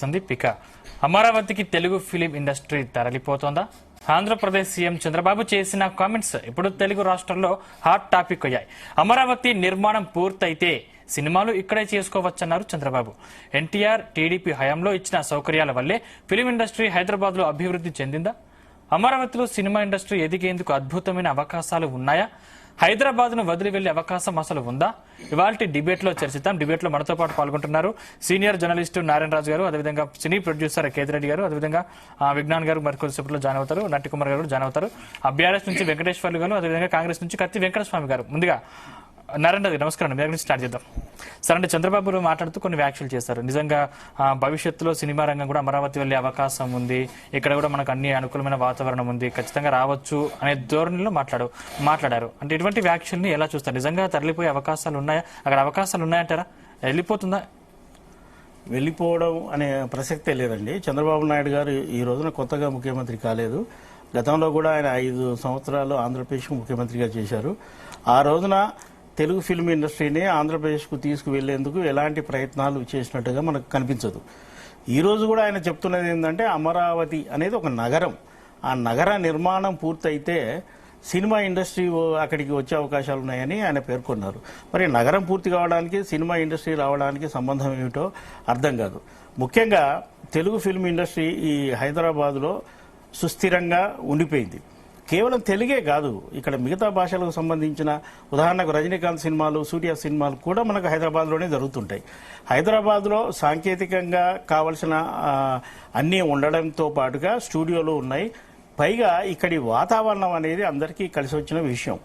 సందీపిక అమరావతికి Telugu film industry తరలిపోతోందా? Andhra Pradesh CM Chandrababu చేసిన కామెంట్స్ ఇప్పుడు తెలుగు రాష్ట్రాల్లో హాట్ టాపిక్ అయ్యాయి. అమరావతి నిర్మాణం పూర్తయితే సినిమాలు ఇక్కడే చేసుకోవచ్చన్నారు చంద్రబాబు. ఎన్టీఆర్ టీడీపీ హయాంలో ఇచ్చిన సౌకర్యాల వల్లే ఫిలిం ఇండస్ట్రీ హైదరాబాద్ లో అభివృద్ధి చెందిందా? అమరావతిలో సినిమా ఇండస్ట్రీ ఎదిగేందుకు అద్భుతమైన అవకాశాలు ఉన్నాయా? హైదరాబాద్ ను వదిలి వెళ్లే అవకాశం అసలు ఉందా? ఇవాళ డిబేట్ లో చర్చిద్దాం. డిబేట్ లో మనతో పాటు పాల్గొంటున్నారు సీనియర్ జర్నలిస్టు నారాయణ రాజు గారు, అదేవిధంగా సినీ ప్రొడ్యూసర్ కేతిరెడ్డి గారు, అదేవిధంగా విజ్ఞాన్ గారు మరి కొద్దిసేపట్లో జాయిన్ అవుతారు. నట్టికుమార్ గారు జాయిన్ అవుతారు. బీఆర్ఎస్ నుంచి వెంకటేశ్వర్లు గారు, అదేవిధంగా కాంగ్రెస్ నుంచి కత్తి వెంకటస్వామి గారు. ముందుగా నారాయణ రాజు నమస్కారం. మీ దగ్గర నుంచి స్టార్ట్ చేద్దాం. సార్, అంటే చంద్రబాబు మాట్లాడుతూ కొన్ని వ్యాఖ్యలు చేశారు. నిజంగా భవిష్యత్తులో సినిమా రంగం కూడా అమరావతి వెళ్లే అవకాశం ఉంది, ఇక్కడ కూడా మనకు అన్ని అనుకూలమైన వాతావరణం ఉంది, ఖచ్చితంగా రావచ్చు అనే ధోరణిలో మాట్లాడారు. అంటే ఇటువంటి వ్యాఖ్యల్ని ఎలా చూస్తారు? నిజంగా తరలిపోయే అవకాశాలు ఉన్నాయా? అక్కడ అవకాశాలు ఉన్నాయంటారా? వెళ్ళిపోతుందా? వెళ్ళిపోవడం అనే ప్రసక్తే లేదండి. చంద్రబాబు నాయుడు గారు ఈ రోజున కొత్తగా ముఖ్యమంత్రి కాలేదు. గతంలో కూడా ఆయన 5 సంవత్సరాలు ఆంధ్రప్రదేశ్కు ముఖ్యమంత్రిగా చేశారు. ఆ రోజున తెలుగు ఫిల్మ్ ఇండస్ట్రీని ఆంధ్రప్రదేశ్కు తీసుకువెళ్లేందుకు ఎలాంటి ప్రయత్నాలు చేసినట్టుగా మనకు కనిపించదు. ఈ రోజు కూడా ఆయన చెప్తున్నది ఏంటంటే అమరావతి అనేది ఒక నగరం, ఆ నగర నిర్మాణం పూర్తయితే సినిమా ఇండస్ట్రీ అక్కడికి వచ్చే అవకాశాలు ఉన్నాయని ఆయన పేర్కొన్నారు. మరి నగరం పూర్తి కావడానికి సినిమా ఇండస్ట్రీ రావడానికి సంబంధం ఏమిటో అర్థం కాదు. ముఖ్యంగా తెలుగు ఫిల్మ్ ఇండస్ట్రీ ఈ హైదరాబాద్లో సుస్థిరంగా ఉండిపోయింది. కేవలం తెలుగే కాదు, ఇక్కడ మిగతా భాషలకు సంబంధించిన ఉదాహరణకు రజనీకాంత్ సినిమాలు, సూర్య సినిమాలు కూడా మనకు హైదరాబాద్లోనే జరుగుతుంటాయి. హైదరాబాద్లో సాంకేతికంగా కావలసిన అన్నీ ఉండడంతో పాటుగా స్టూడియోలు ఉన్నాయి. పైగా ఇక్కడి వాతావరణం అనేది అందరికీ కలిసి వచ్చిన విషయం.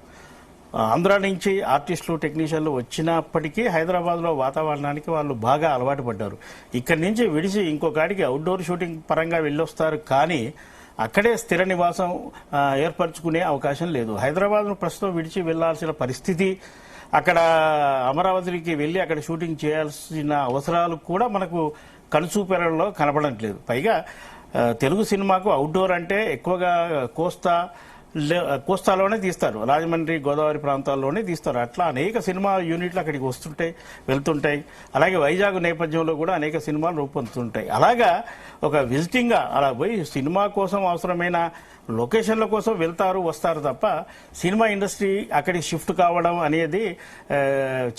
ఆంధ్ర నుంచి ఆర్టిస్టులు, టెక్నీషియన్లు వచ్చినప్పటికీ హైదరాబాద్లో వాతావరణానికి వాళ్ళు బాగా అలవాటు పడ్డారు. ఇక్కడి నుంచి విడిచి ఇంకొకటికి అవుట్డోర్ షూటింగ్ పరంగా వెళ్ళొస్తారు, కానీ అక్కడే స్థిర నివాసం ఏర్పరచుకునే అవకాశం లేదు. హైదరాబాద్ను ప్రస్తుతం విడిచి వెళ్లాల్సిన పరిస్థితి, అక్కడ అమరావతికి వెళ్లి అక్కడ షూటింగ్ చేయాల్సిన అవసరాలు కూడా మనకు కనుచూపెరలో కనపడట్లేదు. పైగా తెలుగు సినిమాకు అవుట్డోర్ అంటే ఎక్కువగా కోస్తాలోనే తీస్తారు, రాజమండ్రి, గోదావరి ప్రాంతాల్లోనే తీస్తారు. అట్లా అనేక సినిమా యూనిట్లు అక్కడికి వస్తుంటాయి, వెళ్తుంటాయి. అలాగే వైజాగ్ నేపథ్యంలో కూడా అనేక సినిమాలు రూపొందుతుంటాయి. అలాగా ఒక విజిటింగ్గా అలా పోయి సినిమా కోసం అవసరమైన లొకేషన్ల కోసం వెళ్తారు, వస్తారు తప్ప సినిమా ఇండస్ట్రీ అక్కడికి షిఫ్ట్ కావడం అనేది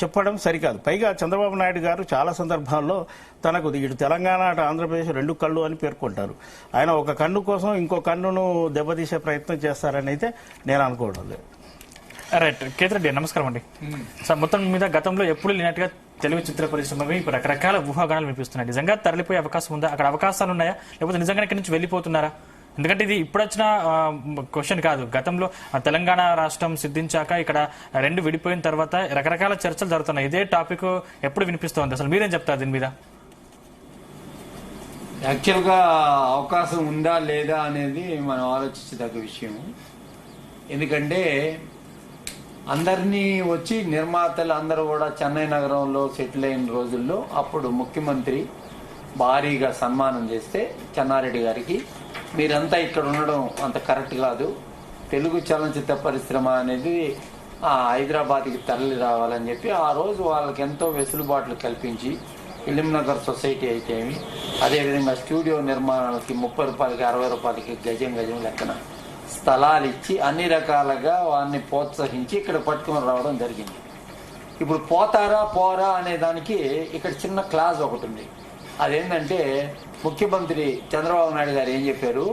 చెప్పడం సరికాదు. పైగా చంద్రబాబు నాయుడు గారు చాలా సందర్భాల్లో తనకు ఇటు తెలంగాణ, అటు ఆంధ్రప్రదేశ్ 2 కళ్ళు అని పేర్కొంటారు. ఆయన ఒక కన్ను కోసం ఇంకో కన్నును దెబ్బతీసే ప్రయత్నం చేస్తారని అయితే నేను అనుకోవడం లేదు. రైట్. కేతిరెడ్డి నమస్కారం అండి. సార్, మొత్తం మీద గతంలో ఎప్పుడు లేనట్టుగా తెలుగు చిత్ర పరిశ్రమవి ఇప్పుడు రకరకాల ఊహాగానాలు వినిపిస్తున్నాయి. నిజంగా తరలిపోయే అవకాశం ఉందా? అక్కడ అవకాశాలు ఉన్నాయా, లేకపోతే నిజంగా ఇక్కడి నుంచి వెళ్ళిపోతున్నారా? ఎందుకంటే ఇది ఇప్పుడు వచ్చిన క్వశ్చన్ కాదు. గతంలో తెలంగాణ రాష్ట్రం సిద్ధించాక ఇక్కడ 2 విడిపోయిన తర్వాత రకరకాల చర్చలు జరుగుతున్నాయి. ఇదే టాపిక్ ఎప్పుడు వినిపిస్తోంది? అసలు మీరేం చెప్తారు దీని మీద? యాక్చువల్గా అవకాశం ఉందా లేదా అనేది మనం ఆలోచించదగ్గ విషయం. ఎందుకంటే అందరినీ వచ్చి నిర్మాతలు అందరూ కూడా చెన్నై నగరంలో సెటిల్ అయిన రోజుల్లో అప్పుడు ముఖ్యమంత్రి భారీగా సన్మానం చేస్తే చెన్నారెడ్డి గారికి, మీరంతా ఇక్కడ ఉండడం అంత కరెక్ట్ కాదు, తెలుగు చలనచిత్ర పరిశ్రమ అనేది హైదరాబాద్కి తరలి రావాలని చెప్పి ఆ రోజు వాళ్ళకి ఎంతో వెసులుబాట్లు కల్పించి ఫిలిం నగర్ సొసైటీ అయితేమి, అదేవిధంగా స్టూడియో నిర్మాణాలకి 30 రూపాయలకి 60 రూపాయలకి గజం లెక్కన స్థలాలు ఇచ్చి అన్ని రకాలుగా వారిని ప్రోత్సహించి ఇక్కడ పట్టుకుని రావడం జరిగింది. ఇప్పుడు పోతారా పోరా అనే దానికి ఇక్కడ చిన్న క్లాజ్ ఒకటి ఉంది. అదేంటంటే ముఖ్యమంత్రి చంద్రబాబు నాయుడు గారు ఏం చెప్పారు,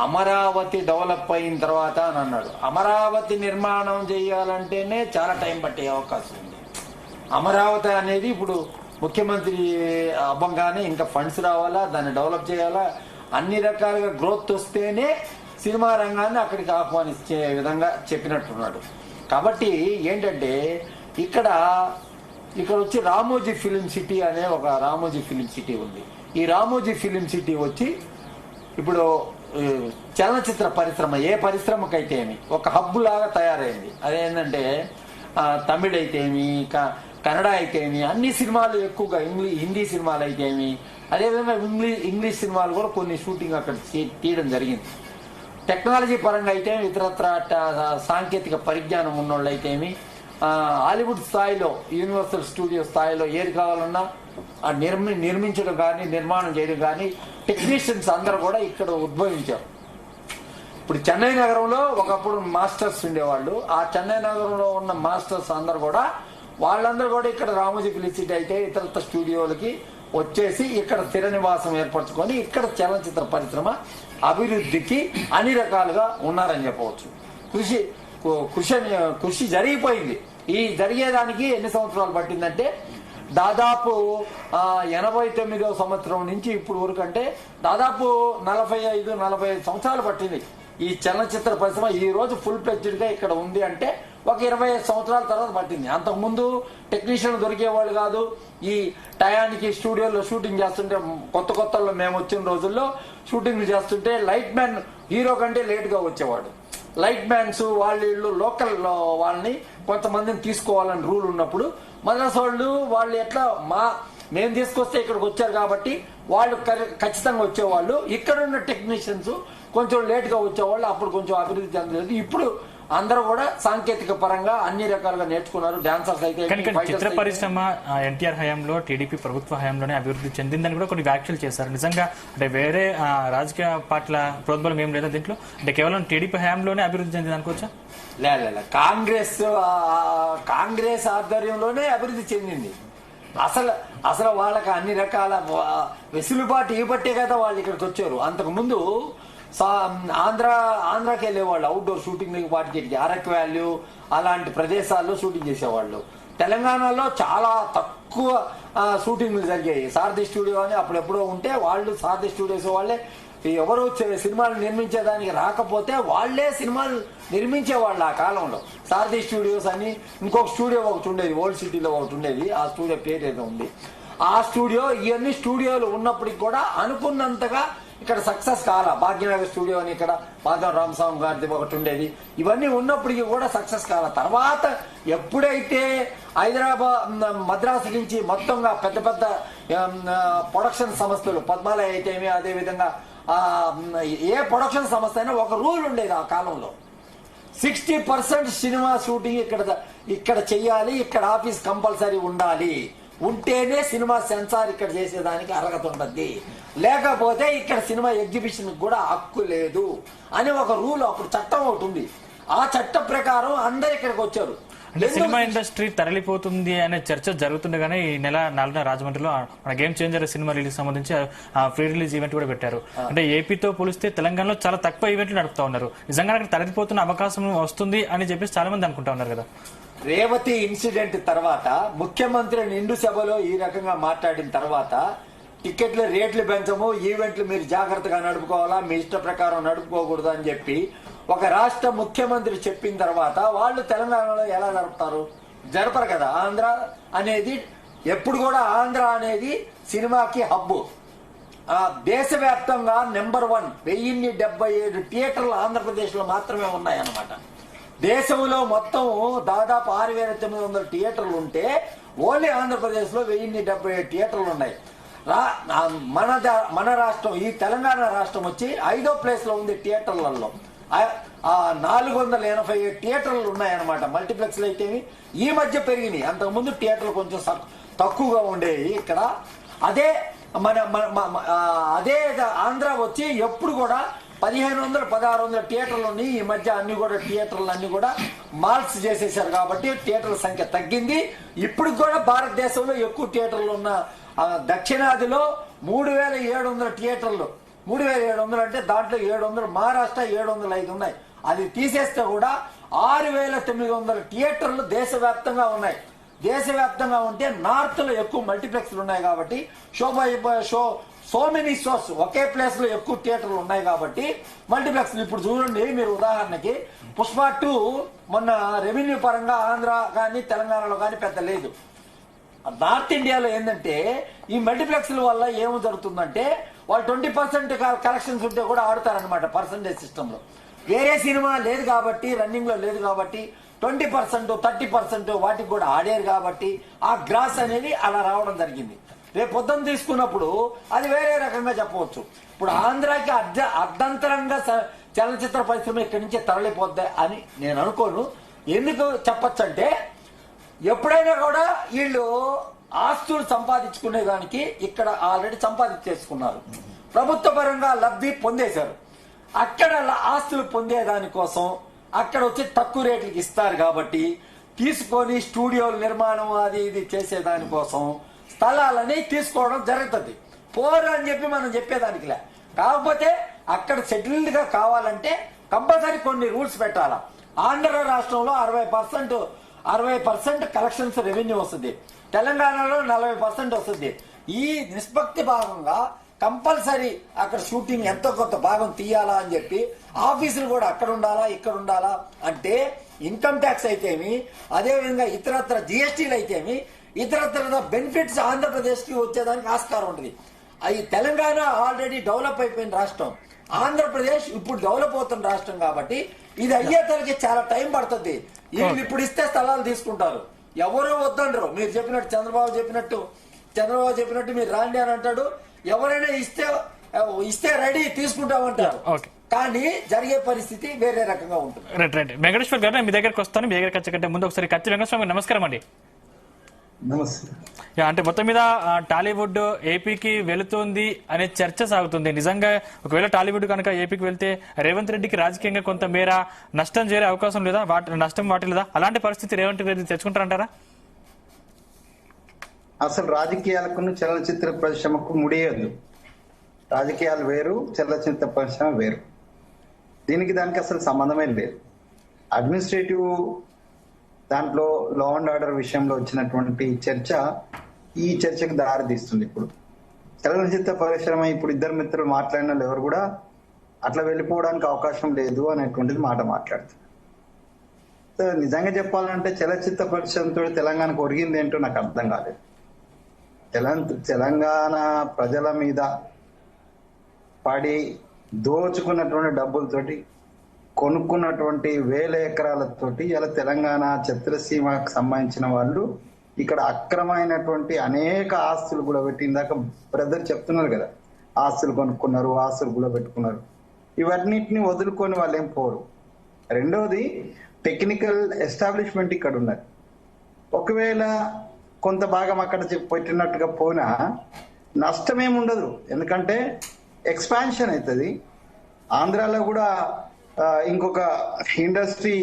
అమరావతి డెవలప్ అయిన తర్వాత అని అన్నాడు. అమరావతి నిర్మాణం చేయాలంటేనే చాలా టైం పట్టే అవకాశం ఉంది. అమరావతి అనేది ఇప్పుడు ముఖ్యమంత్రి అవ్వగానే ఇంకా ఫండ్స్ రావాలా, దాన్ని డెవలప్ చేయాలా, అన్ని రకాలుగా గ్రోత్ వస్తేనే సినిమా రంగాన్ని అక్కడికి ఆహ్వానించే విధంగా చెప్పినట్టున్నాడు. కాబట్టి ఏంటంటే ఇక్కడ వచ్చి రామోజీ ఫిలిం సిటీ అనే ఒక రామోజీ ఫిలిం సిటీ ఉంది. ఈ రామోజీ ఫిలిం సిటీ వచ్చి ఇప్పుడు చలనచిత్ర పరిశ్రమ ఏ పరిశ్రమకైతే ఏమి ఒక హబ్ లాగా తయారైంది. అదేంటంటే తమిళ్ అయితేమి, కన్నడ అయితేమి, అన్ని సినిమాలు ఎక్కువగా హిందీ సినిమాలు అయితేమి, అదేవిధంగా ఇంగ్లీష్ సినిమాలు కూడా కొన్ని షూటింగ్ అక్కడ తీయడం జరిగింది. టెక్నాలజీ పరంగా అయితే ఇతరత్ర సాంకేతిక పరిజ్ఞానం ఉన్నోళ్ళు అయితేమి, హాలీవుడ్ స్థాయిలో, యూనివర్సల్ స్టూడియో స్థాయిలో ఏది కావాలన్నా ఆ నిర్మించడం కానీ నిర్మాణం చేయడం కానీ టెక్నీషియన్స్ అందరూ కూడా ఇక్కడ ఉద్భవించారు. ఇప్పుడు చెన్నై నగరంలో ఒకప్పుడు మాస్టర్స్ ఉండేవాళ్ళు. ఆ చెన్నై నగరంలో ఉన్న మాస్టర్స్ అందరూ కూడా వాళ్ళందరూ కూడా ఇక్కడ రామోజీ ఫిలిం సిటీ అయితే ఇతర స్టూడియోలకి వచ్చేసి ఇక్కడ స్థిర నివాసం ఏర్పరచుకొని ఇక్కడ చలనచిత్ర పరిశ్రమ అభివృద్ధికి అన్ని రకాలుగా ఉన్నారని చెప్పవచ్చు. కృషి జరిగిపోయింది. ఈ జరిగేదానికి ఎన్ని సంవత్సరాలు పట్టిందంటే దాదాపు 89వ సంవత్సరం నుంచి ఇప్పుడు వరకు అంటే దాదాపు 45 సంవత్సరాలు పట్టింది ఈ చలనచిత్ర పరిశ్రమ ఈ రోజు ఫుల్ ఫ్లెడ్జ్డ్ గా ఇక్కడ ఉంది అంటే ఒక 25 సంవత్సరాల తర్వాత పట్టింది. అంతకుముందు టెక్నీషియన్ దొరికేవాళ్ళు కాదు. ఈ టయానికి స్టూడియోలో షూటింగ్ చేస్తుంటే కొత్తలో మేము వచ్చిన రోజుల్లో షూటింగ్ చేస్తుంటే లైట్ మ్యాన్ హీరో కంటే లేట్ గా వచ్చేవాడు. లైట్ మ్యాన్స్ వాళ్ళు లోకల్ వాళ్ళని కొంతమందిని తీసుకోవాలని రూల్ ఉన్నప్పుడు మద్రాసు వాళ్ళు ఎట్లా మేము తీసుకొస్తే ఇక్కడికి వచ్చారు కాబట్టి వాళ్ళు ఖచ్చితంగా వచ్చేవాళ్ళు. ఇక్కడ ఉన్న టెక్నీషియన్స్ కొంచెం లేట్ గా వచ్చేవాళ్ళు. అప్పుడు కొంచెం అభివృద్ధి చెందలేదు. ఇప్పుడు అందరూ కూడా సాంకేతిక పరంగా అన్ని రకాలుగా నేర్చుకున్నారు. డాన్సర్స్ అయితే చిత్ర పరిశ్రమ ఎన్టీఆర్ హయాంలో టీడీపీ ప్రభుత్వ హయాంలోనే అభివృద్ధి చెందిందని కూడా కొన్ని వ్యాఖ్యలు చేశారు. నిజంగా అంటే వేరే రాజకీయ పార్టీల ప్రోద్బలం ఏం లేదా దీంట్లో? అంటే కేవలం టీడీపీ హయాంలోనే అభివృద్ధి చెందింది అనుకోవచ్చా? లే కాంగ్రెస్ ఆధ్వర్యంలోనే అభివృద్ధి చెందింది. అసలు వాళ్ళకి అన్ని రకాల వెసులుబాటు ఇవ్వబట్టే కదా వాళ్ళు ఇక్కడికి వచ్చారు. అంతకు ముందు ఆంధ్రాకి వెళ్ళేవాళ్ళు అవుట్డోర్ షూటింగ్ వాటికి అరకు వ్యాల్యూ అలాంటి ప్రదేశాల్లో షూటింగ్ చేసేవాళ్ళు. తెలంగాణలో చాలా తక్కువ షూటింగ్లు జరిగాయి. సారథి స్టూడియో అని అప్పుడెప్పుడో ఉంటే వాళ్ళు సారథి స్టూడియోస్ వాళ్ళే ఎవరు సినిమాలు నిర్మించేదానికి రాకపోతే వాళ్లే సినిమాలు నిర్మించేవాళ్ళు ఆ కాలంలో. సారథి స్టూడియోస్ అని ఇంకొక స్టూడియో ఒకటి ఉండేది, ఓల్డ్ సిటీలో ఒకటి ఉండేది. ఆ స్టూడియో పేరు ఏదో ఉంది. ఆ స్టూడియో ఇవన్నీ స్టూడియోలు ఉన్నప్పటికి కూడా అనుకున్నంతగా ఇక్కడ సక్సెస్ కాలా. భాగ్యనగర్ స్టూడియో అని ఇక్కడ పాదం రామస్వామి గారిది ఒకటి ఉండేది. ఇవన్నీ ఉన్నప్పటికీ కూడా సక్సెస్ కాల. తర్వాత ఎప్పుడైతే మద్రాసు నుంచి మొత్తంగా పెద్ద పెద్ద ప్రొడక్షన్ సంస్థలు పద్మాలయ అయితేమి అదేవిధంగా ఏ ప్రొడక్షన్ సంస్థ అయినా ఒక రూల్ ఉండేది ఆ కాలంలో. 60% సినిమా షూటింగ్ ఇక్కడ చెయ్యాలి, ఇక్కడ ఆఫీస్ కంపల్సరీ ఉండాలి, ఉంటేనే సినిమా సెన్సార్ ఇక్కడ చేసేదానికి అర్హత ఉంటుంది, లేకపోతే ఇక్కడ సినిమా ఎగ్జిబిషన్ కూడా హక్కు లేదు అని ఒక రూల్, అప్పుడు చట్టం ఒకటి ఉంది. ఆ చట్ట ప్రకారం అందరు ఇక్కడికి వచ్చారు. అంటే సినిమా ఇండస్ట్రీ తరలిపోతుంది అనే చర్చ జరుగుతుండగానే ఈ నెల 4న రాజమండ్రిలో మన గేమ్ చేంజర్ సినిమా రిలీజ్ సంబంధించి ఫ్రీ రిలీజ్ ఈవెంట్ కూడా పెట్టారు. అంటే ఏపీతో పోలిస్తే తెలంగాణలో చాలా తక్కువ ఈవెంట్లు నడుపుతా ఉన్నారు. నిజంగా అక్కడ తరలిపోతున్న అవకాశం వస్తుంది అని చెప్పేసి చాలా మంది అనుకుంటా ఉన్నారు కదా. రేవతి ఇన్సిడెంట్ తర్వాత ముఖ్యమంత్రి నిండు సభలో ఈ రకంగా మాట్లాడిన తర్వాత టికెట్ల రేట్లు పెంచము, ఈవెంట్లు మీరు జాగ్రత్తగా నడుపుకోవాలా, మీ ఇష్ట ప్రకారం నడుపుకోకూడదు అని చెప్పి ఒక రాష్ట్ర ముఖ్యమంత్రి చెప్పిన తర్వాత వాళ్ళు తెలంగాణలో ఎలా జరుపుతారు? జరపరు కదా. ఆంధ్ర అనేది ఎప్పుడు కూడా ఆంధ్ర అనేది సినిమాకి హబ్బు. దేశవ్యాప్తంగా నెంబర్ 1 1077 థియేటర్లు ఆంధ్రప్రదేశ్ లో మాత్రమే ఉన్నాయన్నమాట. దేశంలో మొత్తం దాదాపు 6900 థియేటర్లు ఉంటే ఓన్లీ ఆంధ్రప్రదేశ్ లో 1077 థియేటర్లు ఉన్నాయి. మన రాష్ట్రం ఈ తెలంగాణ రాష్ట్రం వచ్చి 5వ ప్లేస్ లో ఉంది థియేటర్లలో. 487 థియేటర్లు ఉన్నాయన్నమాట. మల్టీప్లెక్స్లు అయితే ఈ మధ్య పెరిగినాయి. అంతకుముందు థియేటర్లు కొంచెం తక్కువగా ఉండేవి ఇక్కడ. అదే అదే ఆంధ్ర వచ్చి ఎప్పుడు కూడా 1500-1600 థియేటర్లు ఉన్నాయి. ఈ మధ్య అన్ని కూడా థియేటర్లు అన్ని కూడా మాల్స్ చేసేసారు కాబట్టి థియేటర్ల సంఖ్య తగ్గింది. ఇప్పుడు కూడా భారతదేశంలో ఎక్కువ థియేటర్లు ఉన్న దక్షిణాదిలో 3700 థియేటర్లు. 3700 అంటే దాంట్లో 700 మహారాష్ట్ర, 705 ఉన్నాయి. అది తీసేస్తే కూడా 6900 థియేటర్లు దేశవ్యాప్తంగా ఉన్నాయి. దేశవ్యాప్తంగా ఉంటే నార్త్ లో ఎక్కువ మల్టీప్లెక్స్లు ఉన్నాయి కాబట్టి సో మెనీ షోస్ ఒకే ప్లేస్ లో ఎక్కువ థియేటర్లు ఉన్నాయి కాబట్టి మల్టీప్లెక్స్. ఇప్పుడు చూడండి మీరు ఉదాహరణకి పుష్ప 2 మొన్న రెవెన్యూ పరంగా ఆంధ్ర కానీ తెలంగాణలో కానీ పెద్ద లేదు. నార్త్ ఇండియాలో ఏంటంటే ఈ మల్టీప్లెక్స్ల వల్ల ఏమి జరుగుతుందంటే వాళ్ళు 20% కలెక్షన్స్ ఉంటే కూడా ఆడుతారనమాట పర్సంటేజ్ సిస్టమ్ లో. వేరే సినిమా లేదు కాబట్టి రన్నింగ్ లో లేదు కాబట్టి 20%, 30% వాటికి కూడా ఆడారు కాబట్టి ఆ గ్రాస్ అనేది అలా రావడం జరిగింది. రేపు పొద్దున్న తీసుకున్నప్పుడు అది వేరే రకంగా చెప్పవచ్చు. ఇప్పుడు ఆంధ్రాకి అర్ధంతరంగా చలనచిత్ర పరిశ్రమ ఇక్కడి నుంచి తరలిపోద్ది అని నేను అనుకోను. ఎందుకు చెప్పచ్చు అంటే ఎప్పుడైనా కూడా వీళ్ళు ఆస్తులు సంపాదించుకునే దానికి ఇక్కడ ఆల్రెడీ సంపాదించేసుకున్నారు. ప్రభుత్వ పరంగా లబ్ధి పొందేశారు. అక్కడ ఆస్తులు పొందేదానికోసం అక్కడ వచ్చి తక్కువ రేట్లకి ఇస్తారు కాబట్టి తీసుకొని స్టూడియోల నిర్మాణం అది ఇది చేసేదానికోసం స్థలాలని తీసుకోవడం జరుగుతుంది. పోరు అని చెప్పి మనం చెప్పేదానికిలే. కాకపోతే అక్కడ సెటిల్డ్ గా కావాలంటే కంపల్సరీ కొన్ని రూల్స్ పెట్టాలా. ఆంధ్ర రాష్ట్రంలో 60% కలెక్షన్స్ రెవెన్యూ వస్తుంది, తెలంగాణలో 40% వస్తుంది. ఈ నిష్పత్తి భాగంగా కంపల్సరీ అక్కడ షూటింగ్ ఎంతో కొంత భాగం తీయాలా అని చెప్పి ఆఫీసులు కూడా అక్కడ ఉండాలా ఇక్కడ ఉండాలా అంటే ఇన్కమ్ ట్యాక్స్ అయితేమి, అదేవిధంగా ఇతరత్ర జిఎస్టీలు అయితేమి, ఇతరత్ర బెనిఫిట్స్ ఆంధ్రప్రదేశ్ కి వచ్చేదానికి ఆస్కారం ఉంటుంది. అది తెలంగాణ ఆల్రెడీ డెవలప్ అయిపోయిన రాష్ట్రం, ఆంధ్రప్రదేశ్ ఇప్పుడు డెవలప్ అవుతున్న రాష్ట్రం కాబట్టి ఇది అయ్యేతలకి చాలా టైం పడుతుంది. వీళ్ళు ఇప్పుడు ఇస్తే స్థలాలు తీసుకుంటారు, ఎవరో వద్దంటారు. మీరు చెప్పినట్టు చంద్రబాబు చెప్పినట్టు మీరు రాండి అని అంటాడు. ఎవరైనా ఇస్తే రెడీ తీసుకుంటామంటారు. కానీ జరిగే పరిస్థితి వేరే రకంగా ఉంటుంది. రైట్ వెంకటేశ్వర్ గారు, మీ దగ్గరకు వస్తాను. మీ దగ్గరకు వచ్చే కంటే ముందు ఒకసారి కత్తి వెంకటేశ్వర గారు నమస్కారం అండి. నమస్తే. అంటే మొత్తం మీద టాలీవుడ్ ఏపీకి వెళుతుంది అనే చర్చ సాగుతుంది. నిజంగా ఒకవేళ టాలీవుడ్ కనుక ఏపీకి వెళ్తే రేవంత్ రెడ్డికి రాజకీయంగా కొంత మేర నష్టం చేరే అవకాశం లేదా, నష్టం వాటిల్లేదా? అలాంటి పరిస్థితి రేవంత్ రెడ్డి తెచ్చుకుంటారంటారా? అసలు రాజకీయాలకు చలనచిత్ర పరిశ్రమకు ముడియదు. రాజకీయాలు వేరు, చలనచిత్ర పరిశ్రమ వేరు. దానికి అసలు సంబంధమే లేదు. అడ్మినిస్ట్రేటివ్ దాంట్లో లా అండ్ ఆర్డర్ విషయంలో వచ్చినటువంటి చర్చ ఈ చర్చకు దారి తీస్తుంది. ఇప్పుడు చలనచిత్ర పరిశ్రమ ఇప్పుడు ఇద్దరు మిత్రులు మాట్లాడిన వాళ్ళు ఎవరు కూడా అట్లా వెళ్ళిపోవడానికి అవకాశం లేదు అనేటువంటిది మాట మాట్లాడుతున్నారు. నిజంగా చెప్పాలంటే చలనచిత్ర పరిశ్రమతో తెలంగాణకు ఒరిగింది ఏంటో నాకు అర్థం కాలేదు. తెలంగాణ ప్రజల మీద పడి దోచుకున్నటువంటి డబ్బులతోటి కొనుక్కున్నటువంటి 1000 ఎకరాలతోటి ఇలా తెలంగాణ చిత్రసీమకు సంబంధించిన వాళ్ళు ఇక్కడ అక్రమైనటువంటి అనేక ఆస్తులు కూడా పెట్టి, ఇందాక బ్రదర్ చెప్తున్నారు కదా, ఆస్తులు కొనుక్కున్నారు, ఆస్తులు కూడా పెట్టుకున్నారు. ఇవన్నిటిని వదులుకొని వాళ్ళు ఏం పోరు. రెండోది టెక్నికల్ ఎస్టాబ్లిష్మెంట్ ఇక్కడ ఉన్నది. ఒకవేళ కొంత భాగం అక్కడ పెట్టినట్టుగా పోయినా నష్టమేముండదు, ఎందుకంటే ఎక్స్పాన్షన్ అవుతుంది. ఆంధ్రాలో కూడా ఇంకొక ఇండస్ట్రీ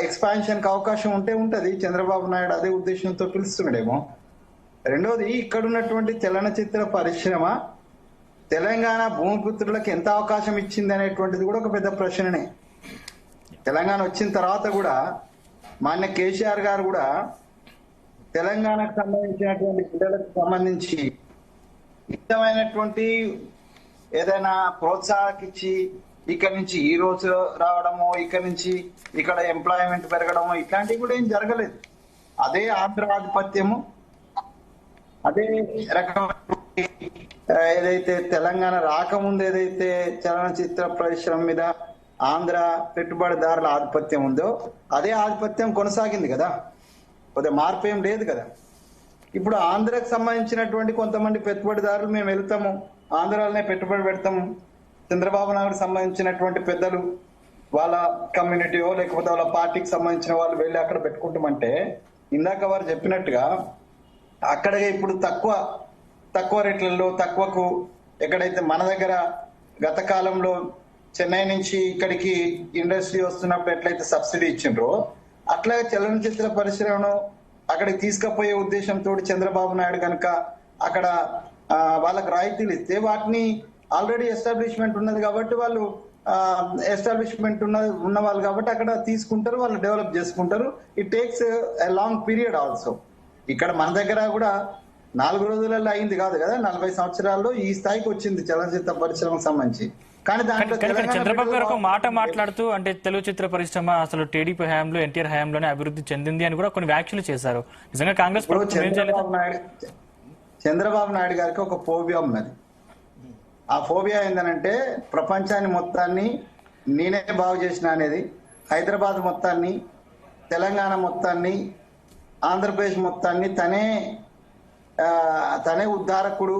ఎక్స్పాన్షన్ కి అవకాశం ఉంటది. చంద్రబాబు నాయుడు అదే ఉద్దేశంతో పిలుస్తున్నాడేమో. రెండోది ఇక్కడ ఉన్నటువంటి చలనచిత్ర పరిశ్రమ తెలంగాణ భూమిపుత్రులకు ఎంత అవకాశం ఇచ్చింది అనేటువంటిది కూడా ఒక పెద్ద ప్రశ్ననే. తెలంగాణ వచ్చిన తర్వాత కూడా మాన్య కేసీఆర్ గారు కూడా తెలంగాణకు సంబంధించినటువంటి పిల్లలకు సంబంధించి ఇష్టమైనటువంటి ఏదైనా ప్రోత్సాహకిచ్చి ఇక్కడ నుంచి ఈ రోజు రావడము, ఇక్కడ నుంచి ఇక్కడ ఎంప్లాయ్మెంట్ పెరగడము, ఇట్లాంటివి కూడా ఏం జరగలేదు. అదే ఆంధ్ర ఆధిపత్యము, అదే రకమైన ఏదైతే తెలంగాణ రాకముందు ఏదైతే చలనచిత్ర పరిశ్రమ మీద ఆంధ్ర పెట్టుబడిదారుల ఆధిపత్యం ఉందో అదే ఆధిపత్యం కొనసాగింది కదా, కొద్దిగా మార్పు ఏం లేదు కదా. ఇప్పుడు ఆంధ్రకు సంబంధించినటువంటి కొంతమంది పెట్టుబడిదారులు మేము వెళ్తాము, ఆంధ్రాలోనే పెట్టుబడి పెడతాము, చంద్రబాబు నాయుడు సంబంధించినటువంటి పెద్దలు వాళ్ళ కమ్యూనిటీయో లేకపోతే వాళ్ళ పార్టీకి సంబంధించిన వాళ్ళు వెళ్ళి అక్కడ పెట్టుకుంటామంటే, ఇందాక వారు చెప్పినట్టుగా అక్కడ ఇప్పుడు తక్కువ రేట్లలో తక్కువకు ఎక్కడైతే మన దగ్గర గత కాలంలో చెన్నై నుంచి ఇక్కడికి ఇండస్ట్రీ వస్తున్నప్పుడు ఎట్లయితే సబ్సిడీ ఇచ్చిండ్రో అట్లాగే చలనచిత్ర పరిశ్రమను అక్కడికి తీసుకుపోయే ఉద్దేశంతో చంద్రబాబు నాయుడు కనుక అక్కడ వాళ్ళకి రాయితీలు ఇస్తే వాటిని ఆల్రెడీ ఎస్టాబ్లిష్మెంట్ ఉన్నది కాబట్టి వాళ్ళు ఎస్టాబ్లిష్మెంట్ ఉన్న వాళ్ళు కాబట్టి అక్కడ తీసుకుంటారు, వాళ్ళు డెవలప్ చేసుకుంటారు. It takes a long period also. ఇక్కడ మన దగ్గర కూడా 4 రోజులలో అయింది కాదు కదా, 40 సంవత్సరాల్లో ఈ స్థాయికి వచ్చింది చలనచిత్ర పరిశ్రమకు సంబంధించి. కానీ దాంట్లో చంద్రబాబు గారు ఒక మాట మాట్లాడుతూ అంటే తెలుగు చిత్ర పరిశ్రమ అసలు టీడీపీ హయాంలో ఎన్టీఆర్ హయాంలోనే అభివృద్ధి చెందింది అని కూడా కొన్ని వ్యాఖ్యలు చేశారు. నిజంగా కాంగ్రెస్ చంద్రబాబు నాయుడు గారికి ఒక ఫోబియా ఉన్నది. ఆ ఫోబియా ఏంటంటే ప్రపంచాన్ని మొత్తాన్ని నేనే బాగు చేసిన అనేది, హైదరాబాద్ మొత్తాన్ని, తెలంగాణ మొత్తాన్ని, ఆంధ్రప్రదేశ్ మొత్తాన్ని తనే ఉద్ధారకుడు,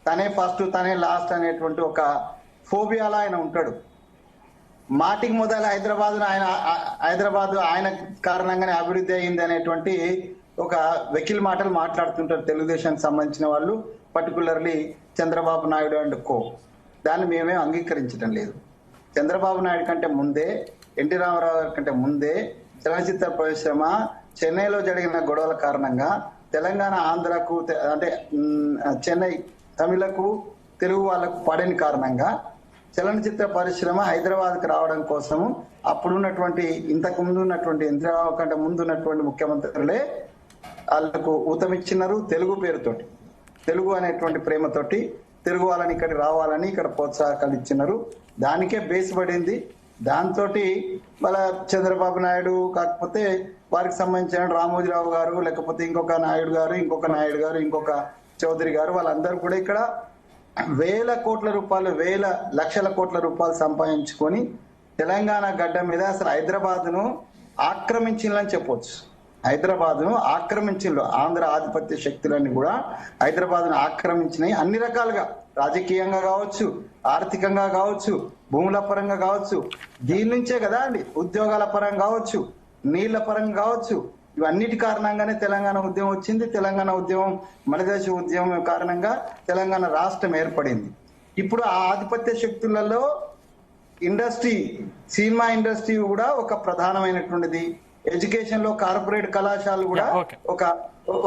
తనే ఫస్ట్ తనే లాస్ట్ అనేటువంటి ఒక ఫోబియాలో ఆయన ఉంటాడు. మాటికి మొదలు హైదరాబాద్ ఆయన కారణంగానే అభివృద్ధి అయింది అనేటువంటి ఒక వెకిల్ మాటలు మాట్లాడుతుంటారు తెలుగుదేశానికి సంబంధించిన వాళ్ళు, particularly Chandrababu Naidu and co. దాన్ని మేమే అంగీకరించడం లేదు. చంద్రబాబు నాయుడు కంటే ముందే, ఎన్టీ రామారావు గారి కంటే ముందే చలనచిత్ర పరిశ్రమ చెన్నైలో జరిగిన గొడవల కారణంగా తెలంగాణ ఆంధ్రకు అంటే చెన్నై తమిళకు తెలుగు వాళ్ళకు పడని కారణంగా చలనచిత్ర పరిశ్రమ హైదరాబాద్కి రావడం కోసము అప్పుడున్నటువంటి ఇంతకు ముందు ఉన్నటువంటి ఇందిరాబాబు కంటే ముందు ఉన్నటువంటి ముఖ్యమంత్రులే వాళ్ళకు ఊతమిచ్చినారు. తెలుగు పేరుతోటి, తెలుగు అనేటువంటి ప్రేమతోటి తెలుగు వాళ్ళని ఇక్కడ రావాలని ఇక్కడ ప్రోత్సాహకాలు ఇచ్చినారు. దానికే బేస్ పడింది. దాంతో మళ్ళా చంద్రబాబు నాయుడు కాకపోతే వారికి సంబంధించిన రామోజీరావు గారు, లేకపోతే ఇంకొక నాయుడు గారు, ఇంకొక చౌదరి గారు, వాళ్ళందరూ కూడా ఇక్కడ వేల కోట్ల రూపాయలు, వేల లక్షల కోట్ల రూపాయలు సంపాదించుకొని తెలంగాణ గడ్డ మీద అసలు హైదరాబాద్ను ఆక్రమించిందని చెప్పొచ్చు. హైదరాబాద్ను ఆక్రమించిండ్రు. ఆంధ్ర ఆధిపత్య శక్తులన్నీ కూడా హైదరాబాద్ను ఆక్రమించినాయి. అన్ని రకాలుగా, రాజకీయంగా కావచ్చు, ఆర్థికంగా కావచ్చు, భూముల పరంగా కావచ్చు. దీని నుంచే కదా అండి ఉద్యోగాల పరంగా కావచ్చు, నీళ్ల పరంగా కావచ్చు, ఇవన్నిటి కారణంగానే తెలంగాణ ఉద్యమం వచ్చింది. తెలంగాణ ఉద్యమం మనదేశ ఉద్యమం కారణంగా తెలంగాణ రాష్ట్రం ఏర్పడింది. ఇప్పుడు ఆ ఆధిపత్య శక్తులలో ఇండస్ట్రీ, సినిమా ఇండస్ట్రీ కూడా ఒక ప్రధానమైనటువంటిది. ఎడ్యుకేషన్ లో కార్పొరేట్ కళాశాలలు కూడా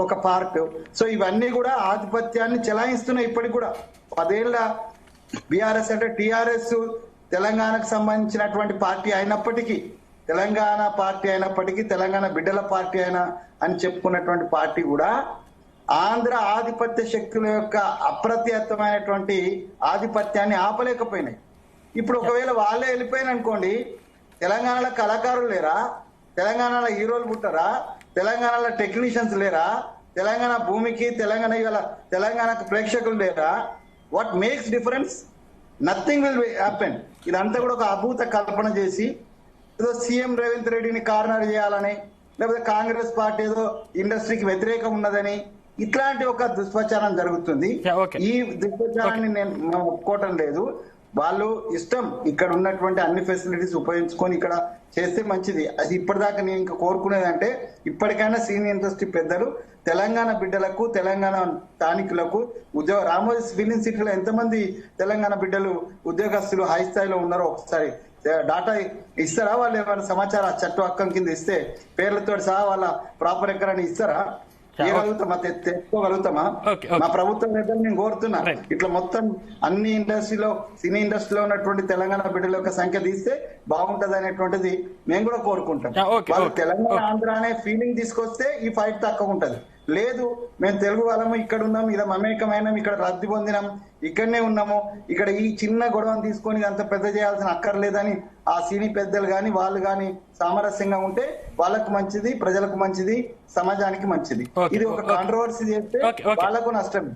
ఒక పార్ట్. సో ఇవన్నీ కూడా ఆధిపత్యాన్ని చెలాయిస్తున్నాయి. ఇప్పటికి కూడా 10 ఏళ్ల బీఆర్ఎస్ అంటే టిఆర్ఎస్ తెలంగాణకు సంబంధించినటువంటి పార్టీ అయినప్పటికీ, తెలంగాణ పార్టీ అయినప్పటికీ, తెలంగాణ బిడ్డల పార్టీ అయినా అని చెప్పుకున్నటువంటి పార్టీ కూడా ఆంధ్ర ఆధిపత్య శక్తుల యొక్క అప్రత్యర్థమైనటువంటి ఆధిపత్యాన్ని ఆపలేకపోయినాయి. ఇప్పుడు ఒకవేళ వాళ్ళే వెళ్ళిపోయిన అనుకోండి, తెలంగాణలో కళాకారులు లేరా? తెలంగాణలో హీరోలు పుట్టరా? తెలంగాణలో టెక్నీషియన్స్ లేరా? తెలంగాణ భూమికి, తెలంగాణకు ప్రేక్షకులు లేరా? What makes difference? Nothing will happen. ఇదంతా కూడా ఒక అభూత కల్పన చేసి ఏదో సీఎం రేవంత్ రెడ్డిని కార్నర్ చేయాలని, లేకపోతే కాంగ్రెస్ పార్టీ ఏదో ఇండస్ట్రీకి వ్యతిరేకం ఉన్నదని, ఇట్లాంటి ఒక దుష్ప్రచారం జరుగుతుంది. ఈ దుష్ప్రచారాన్ని నేను ఒప్పుకోవటం లేదు. వాళ్ళు ఇష్టం ఇక్కడ ఉన్నటువంటి అన్ని ఫెసిలిటీస్ ఉపయోగించుకొని ఇక్కడ చేస్తే మంచిది. అది ఇప్పటిదాకా నేను ఇంకా కోరుకునేదంటే, ఇప్పటికైనా సీనియర్ ఇండస్ట్రీ పెద్దలు తెలంగాణ బిడ్డలకు, తెలంగాణ స్థానికులకు ఉద్యోగ, రామోజీ ఫిలిం సిటీలో ఎంతమంది తెలంగాణ బిడ్డలు ఉద్యోగస్తులు హై స్థాయిలో ఉన్నారో ఒకసారి డాటా ఇస్తారా? వాళ్ళు ఏమైనా సమాచారం చట్టం హక్కం కింద ఇస్తే పేర్లతో సహా వాళ్ళ ప్రాపర్ ఎక్కడని ఇస్తారా? తెచ్చుకోగలుగుతామా? మా ప్రభుత్వం నేను కోరుతున్నా, ఇట్లా మొత్తం అన్ని ఇండస్ట్రీలో, సినీ ఇండస్ట్రీలో ఉన్నటువంటి తెలంగాణ బిడ్డల యొక్క సంఖ్య తీస్తే బాగుంటది అనేటువంటిది మేము కూడా కోరుకుంటాం. వాళ్ళు తెలంగాణ ఆంధ్ర అనే ఫీలింగ్ తీసుకొస్తే ఈ ఫైట్ తక్కువ ఉంటది. లేదు, మేము తెలుగు వాళ్ళము, ఇక్కడ ఉన్నాం, ఇలా మమేకమైనాం, ఇక్కడ రద్దు పొందినాం, ఇక్కడనే ఉన్నాము, ఇక్కడ ఈ చిన్న గొడవను తీసుకొని అంత పెద్ద చేయాల్సిన అక్కర్లేదని ఆ సినీ పెద్దలు గాని వాళ్ళు గాని సామరస్యంగా ఉంటే వాళ్ళకు మంచిది, ప్రజలకు మంచిది, సమాజానికి మంచిది. ఇది ఒక కాంట్రవర్సీ చేస్తే వాళ్ళకు నష్టం,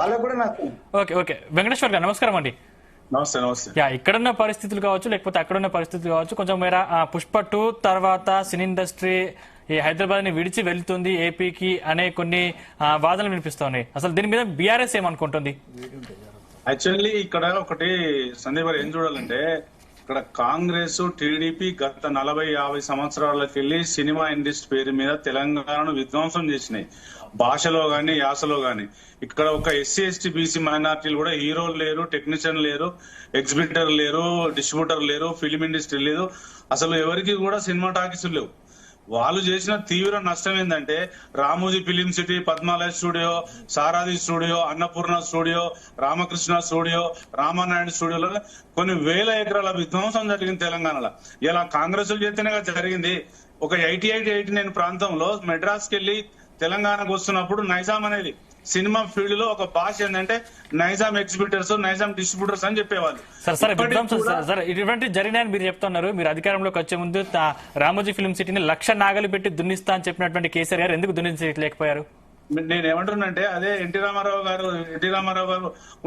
వాళ్ళకు కూడా నష్టం. వెంకటేశ్వర్ గారు నమస్కారం అండి. నమస్తే. ఇక్కడున్న పరిస్థితులు కావచ్చు, లేకపోతే అక్కడున్న పరిస్థితులు కావచ్చు, కొంచెం మేర పుష్ప 2 తర్వాత సినీ ఇండస్ట్రీ ఈ హైదరాబాద్ ని విడిచి వెళ్తుంది ఏపీకి అనే కొన్ని వాదనలు వినిపిస్తున్నాయి. అసలు దీని మీద బీఆర్ఎస్ ఏమనుకుంటుంది? యాక్చువల్లీ ఇక్కడ ఒకటి సందీప్ గారు ఏం చూడాలంటే, ఇక్కడ కాంగ్రెస్, టీడీపీ గత 40-50 సంవత్సరాలకి వెళ్ళి సినిమా ఇండస్ట్రీ పేరు మీద తెలంగాణను విధ్వంసం చేసినాయి. భాషలో గాని, యాసలో గాని. ఇక్కడ ఒక ఎస్సీ, ఎస్టీ, బీసీ మైనార్టీలు కూడా హీరోలు లేరు, టెక్నీషియన్ లేరు, ఎగ్జిబిటర్ లేరు, డిస్ట్రిబ్యూటర్ లేరు, ఫిలిం ఇండస్ట్రీ లేదు, అసలు ఎవరికి కూడా సినిమా టాకీసులు లేవు. వాళ్ళు చేసిన తీవ్ర నష్టం ఏంటంటే, Ramoji film city, Padmalaya studio, Saradhi studio, Annapurna studio, Ramakrishna studio, Ramanaidu స్టూడియోలో కొన్ని వేల ఎకరాల విధ్వంసం జరిగింది తెలంగాణలో. ఇలా కాంగ్రెస్ చేస్తేనే జరిగింది. ఒక 89 ప్రాంతంలో మెడ్రాస్కి వెళ్ళి తెలంగాణకు వస్తున్నప్పుడు నైజాం అనేది సినిమా ఫీల్డ్ లో ఒక భాష ఏంటంటే నైజాం ఎగ్జిబిటర్స్, నైజాం డిస్ట్రిబ్యూటర్స్ అని చెప్పేవాళ్ళు. సార్ ఇటువంటి జరిగినాయని మీరు చెప్తున్నారు. మీరు అధికారంలోకి వచ్చే ముందు రామోజీ ఫిల్మ్ సిటీని 1,00,000 నాగలు పెట్టి దున్నిస్తా అని చెప్పినటువంటి కేసీఆర్ గారు ఎందుకు దున్నించలేకపోయారు? నేను ఏమంటున్నానంటే అదే ఎన్టీ రామారావు గారు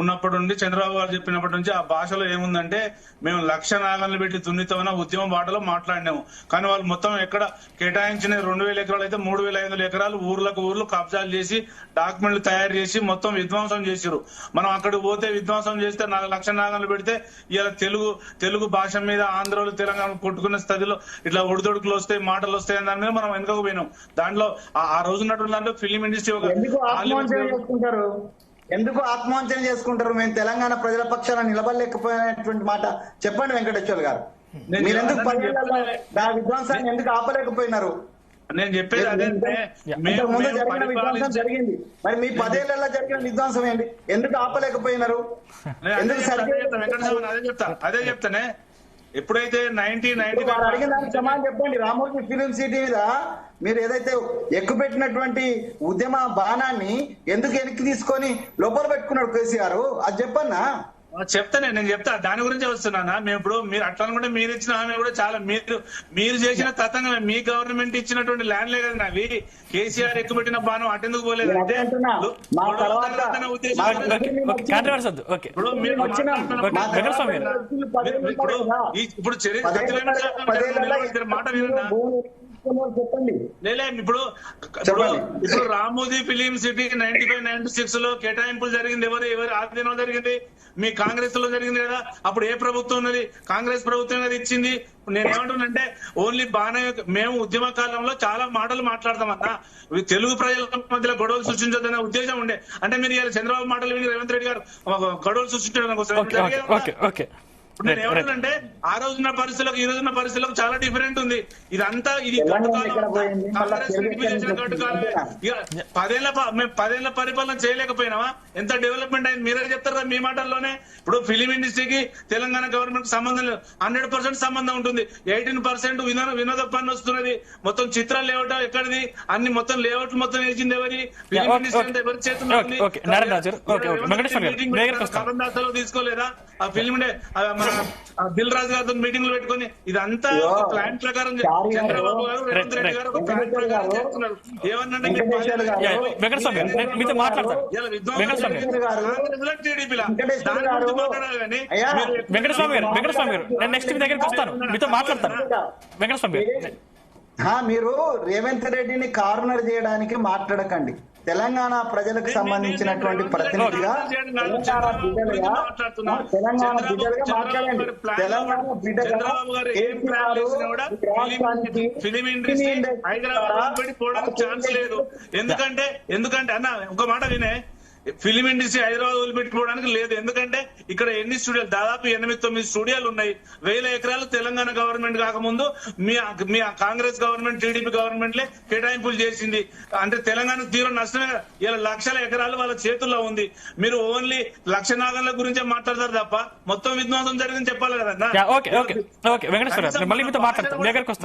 ఉన్నప్పటి నుండి చంద్రబాబు గారు చెప్పినప్పటి నుంచి ఆ భాషలో ఏముందంటే మేము లక్ష నాగలను పెట్టి దున్నితమైన ఉద్యమ బాటలో మాట్లాడినాము. కానీ వాళ్ళు మొత్తం ఎక్కడ కేటాయించిన 2,000 ఎకరాలు అయితే 3,500 ఎకరాలు ఊర్లు కబ్జాలు చేసి డాక్యుమెంట్లు తయారు చేసి మొత్తం విధ్వంసం చేసిరు. మనం అక్కడికి పోతే విధ్వంసం చేస్తే 4 లక్ష నాగలు పెడితే ఇలా తెలుగు భాష మీద ఆంధ్రలో తెలంగాణ కొట్టుకునే స్థితిలో ఇట్లా ఒడిదొడుకులు వస్తాయి, మాటలు వస్తాయి అని దాని మీద మనం వెనుకకు పోయినాం. దాంట్లో ఆ రోజు ఉన్నటువంటి దాంట్లో ఫిలిం ఇండస్ట్రీ ఎందుకు ఆత్మవంచన చేసుకుంటారు? మేము తెలంగాణ ప్రజల పక్షాన నిలబడలేకపోయినటువంటి మాట చెప్పండి వెంకటేశ్వర్ గారు. మీరు ఎందుకు 10 ఏళ్లలో విధ్వంసాన్ని ఎందుకు ఆపలేకపోయినారు? నేను చెప్పేది అదే, ముందు జరిగిన విధ్వంసం జరిగింది, మరి మీ 10 ఏళ్లలో జరిగిన విధ్వంసం ఏంటి? ఎందుకు ఆపలేకపోయినారు? అదే చెప్తానే. ఎప్పుడైతే వారు అడిగిన దానికి సమాధానం చెప్పండి. రామోజీ ఫిలిం సిటీ మీద మీరు ఏదైతే ఎక్కుపెట్టినటువంటి ఉద్యమ బాణాన్ని ఎందుకు వెనక్కి తీసుకొని లోపల పెట్టుకున్నాడు కేసీఆర్, అది చెప్పన్నా? చెప్తానే, నేను చెప్తా. దాని గురించే వస్తున్నానా. మేము ఇప్పుడు మీరు అట్లా అనుకుంటే మీరు ఇచ్చిన హామీ కూడా చాలా మీరు చేసిన తతంగమే. మీ గవర్నమెంట్ ఇచ్చినటువంటి ల్యాండ్లే కదా అవి. కేసీఆర్ ఎక్కుపెట్టిన బాణం అటెందుకు పోలేదు అంటే మాట ఇప్పుడు రామోజీ ఫిలిం సిటీ 95-96 లో కేటాయింపులు జరిగింది ఎవరి ఆధీనంలో జరిగింది? మీ కాంగ్రెస్ లో జరిగింది కదా. అప్పుడు ఏ ప్రభుత్వం ఉన్నది? కాంగ్రెస్ ప్రభుత్వం కదా ఇచ్చింది. నేనేమంటున్నానంటే ఓన్లీ బాగానే మేము ఉద్యమ కాలంలో చాలా మాటలు మాట్లాడతామన్నా, తెలుగు ప్రజల మధ్యలో గొడవలు సృష్టించొద్దనే ఉద్దేశం ఉండే. అంటే మీరు ఇలా చంద్రబాబు మాటలు విని రేవంత్ రెడ్డి గారు గొడవలు సృష్టించడం నేను ఏమంటానంటే ఆ రోజున్న పరిస్థితులకు ఈ రోజున్న పరిస్థితులకు చాలా డిఫరెంట్ ఉంది. ఇదంతా ఇది మేము 10 ఏళ్ల పరిపాలన చేయలేకపోయినావా? ఎంత డెవలప్మెంట్ అయింది మీరే చెప్తారు మీ మాటల్లోనే. ఇప్పుడు ఫిలిం ఇండస్ట్రీకి తెలంగాణ గవర్నమెంట్ సంబంధం లేదు, 100% సంబంధం ఉంటుంది. 18% వినోద పన్ను వస్తున్నది. మొత్తం చిత్రాలు లేఅవుట్ ఎక్కడిది? అన్ని మొత్తం లేఅవుట్ మొత్తం వేసింది ఎవరి? ఫిలిం ఇండస్ట్రీ ఎవరి చేతుల్లో కలందాసలో తీసుకోలేదా? ఆ ఫిలిం దిల్ రాజు గారితో మీటింగ్లు పెట్టుకుని ఇదంతా ప్లాన్ ప్రకారం చంద్రబాబు గారు రేవంత్ రెడ్డి గారు ఒక ప్లాన్ ప్రకారం చేస్తున్నారు. ఏమన్నంటే టీడీపీలా దాని గురించి మాట్లాడాలి కానీ మీరు రేవంత్ రెడ్డిని కార్నర్ చేయడానికి మాట్లాడకండి. తెలంగాణ ప్రజలకు సంబంధించినటువంటి ప్రతినిధిగా తెలంగాణ బిడ్డలుగా మాట్లాడండి. తెలంగాణ బిడ్డగా ఫిలిం ఇండస్ట్రీ హైదరాబాద్ పెట్టి పోవడానికి ఛాన్స్ లేదు. ఎందుకంటే అన్న ఒక మాట వినే, ఫిలిం ఇండస్ట్రీ హైదరాబాద్ వదిలిపెట్టుకోవడానికి లేదు. ఎందుకంటే ఇక్కడ ఎన్ని స్టూడియోలు, దాదాపు 8-9 స్టూడియోలు ఉన్నాయి. 1000 ఎకరాలు తెలంగాణ గవర్నమెంట్ కాకముందు మీ కాంగ్రెస్ గవర్నమెంట్ టీడీపీ గవర్నమెంట్లే కేటాయింపులు చేసింది. అంటే తెలంగాణ తీవ్ర నష్టమే. ఇలా లక్షల ఎకరాలు వాళ్ళ చేతుల్లో ఉంది. మీరు ఓన్లీ లక్ష నాగన్ల గురించే మాట్లాడతారు తప్ప మొత్తం విధ్వంసం జరిగింది చెప్పాలి కదన్నా.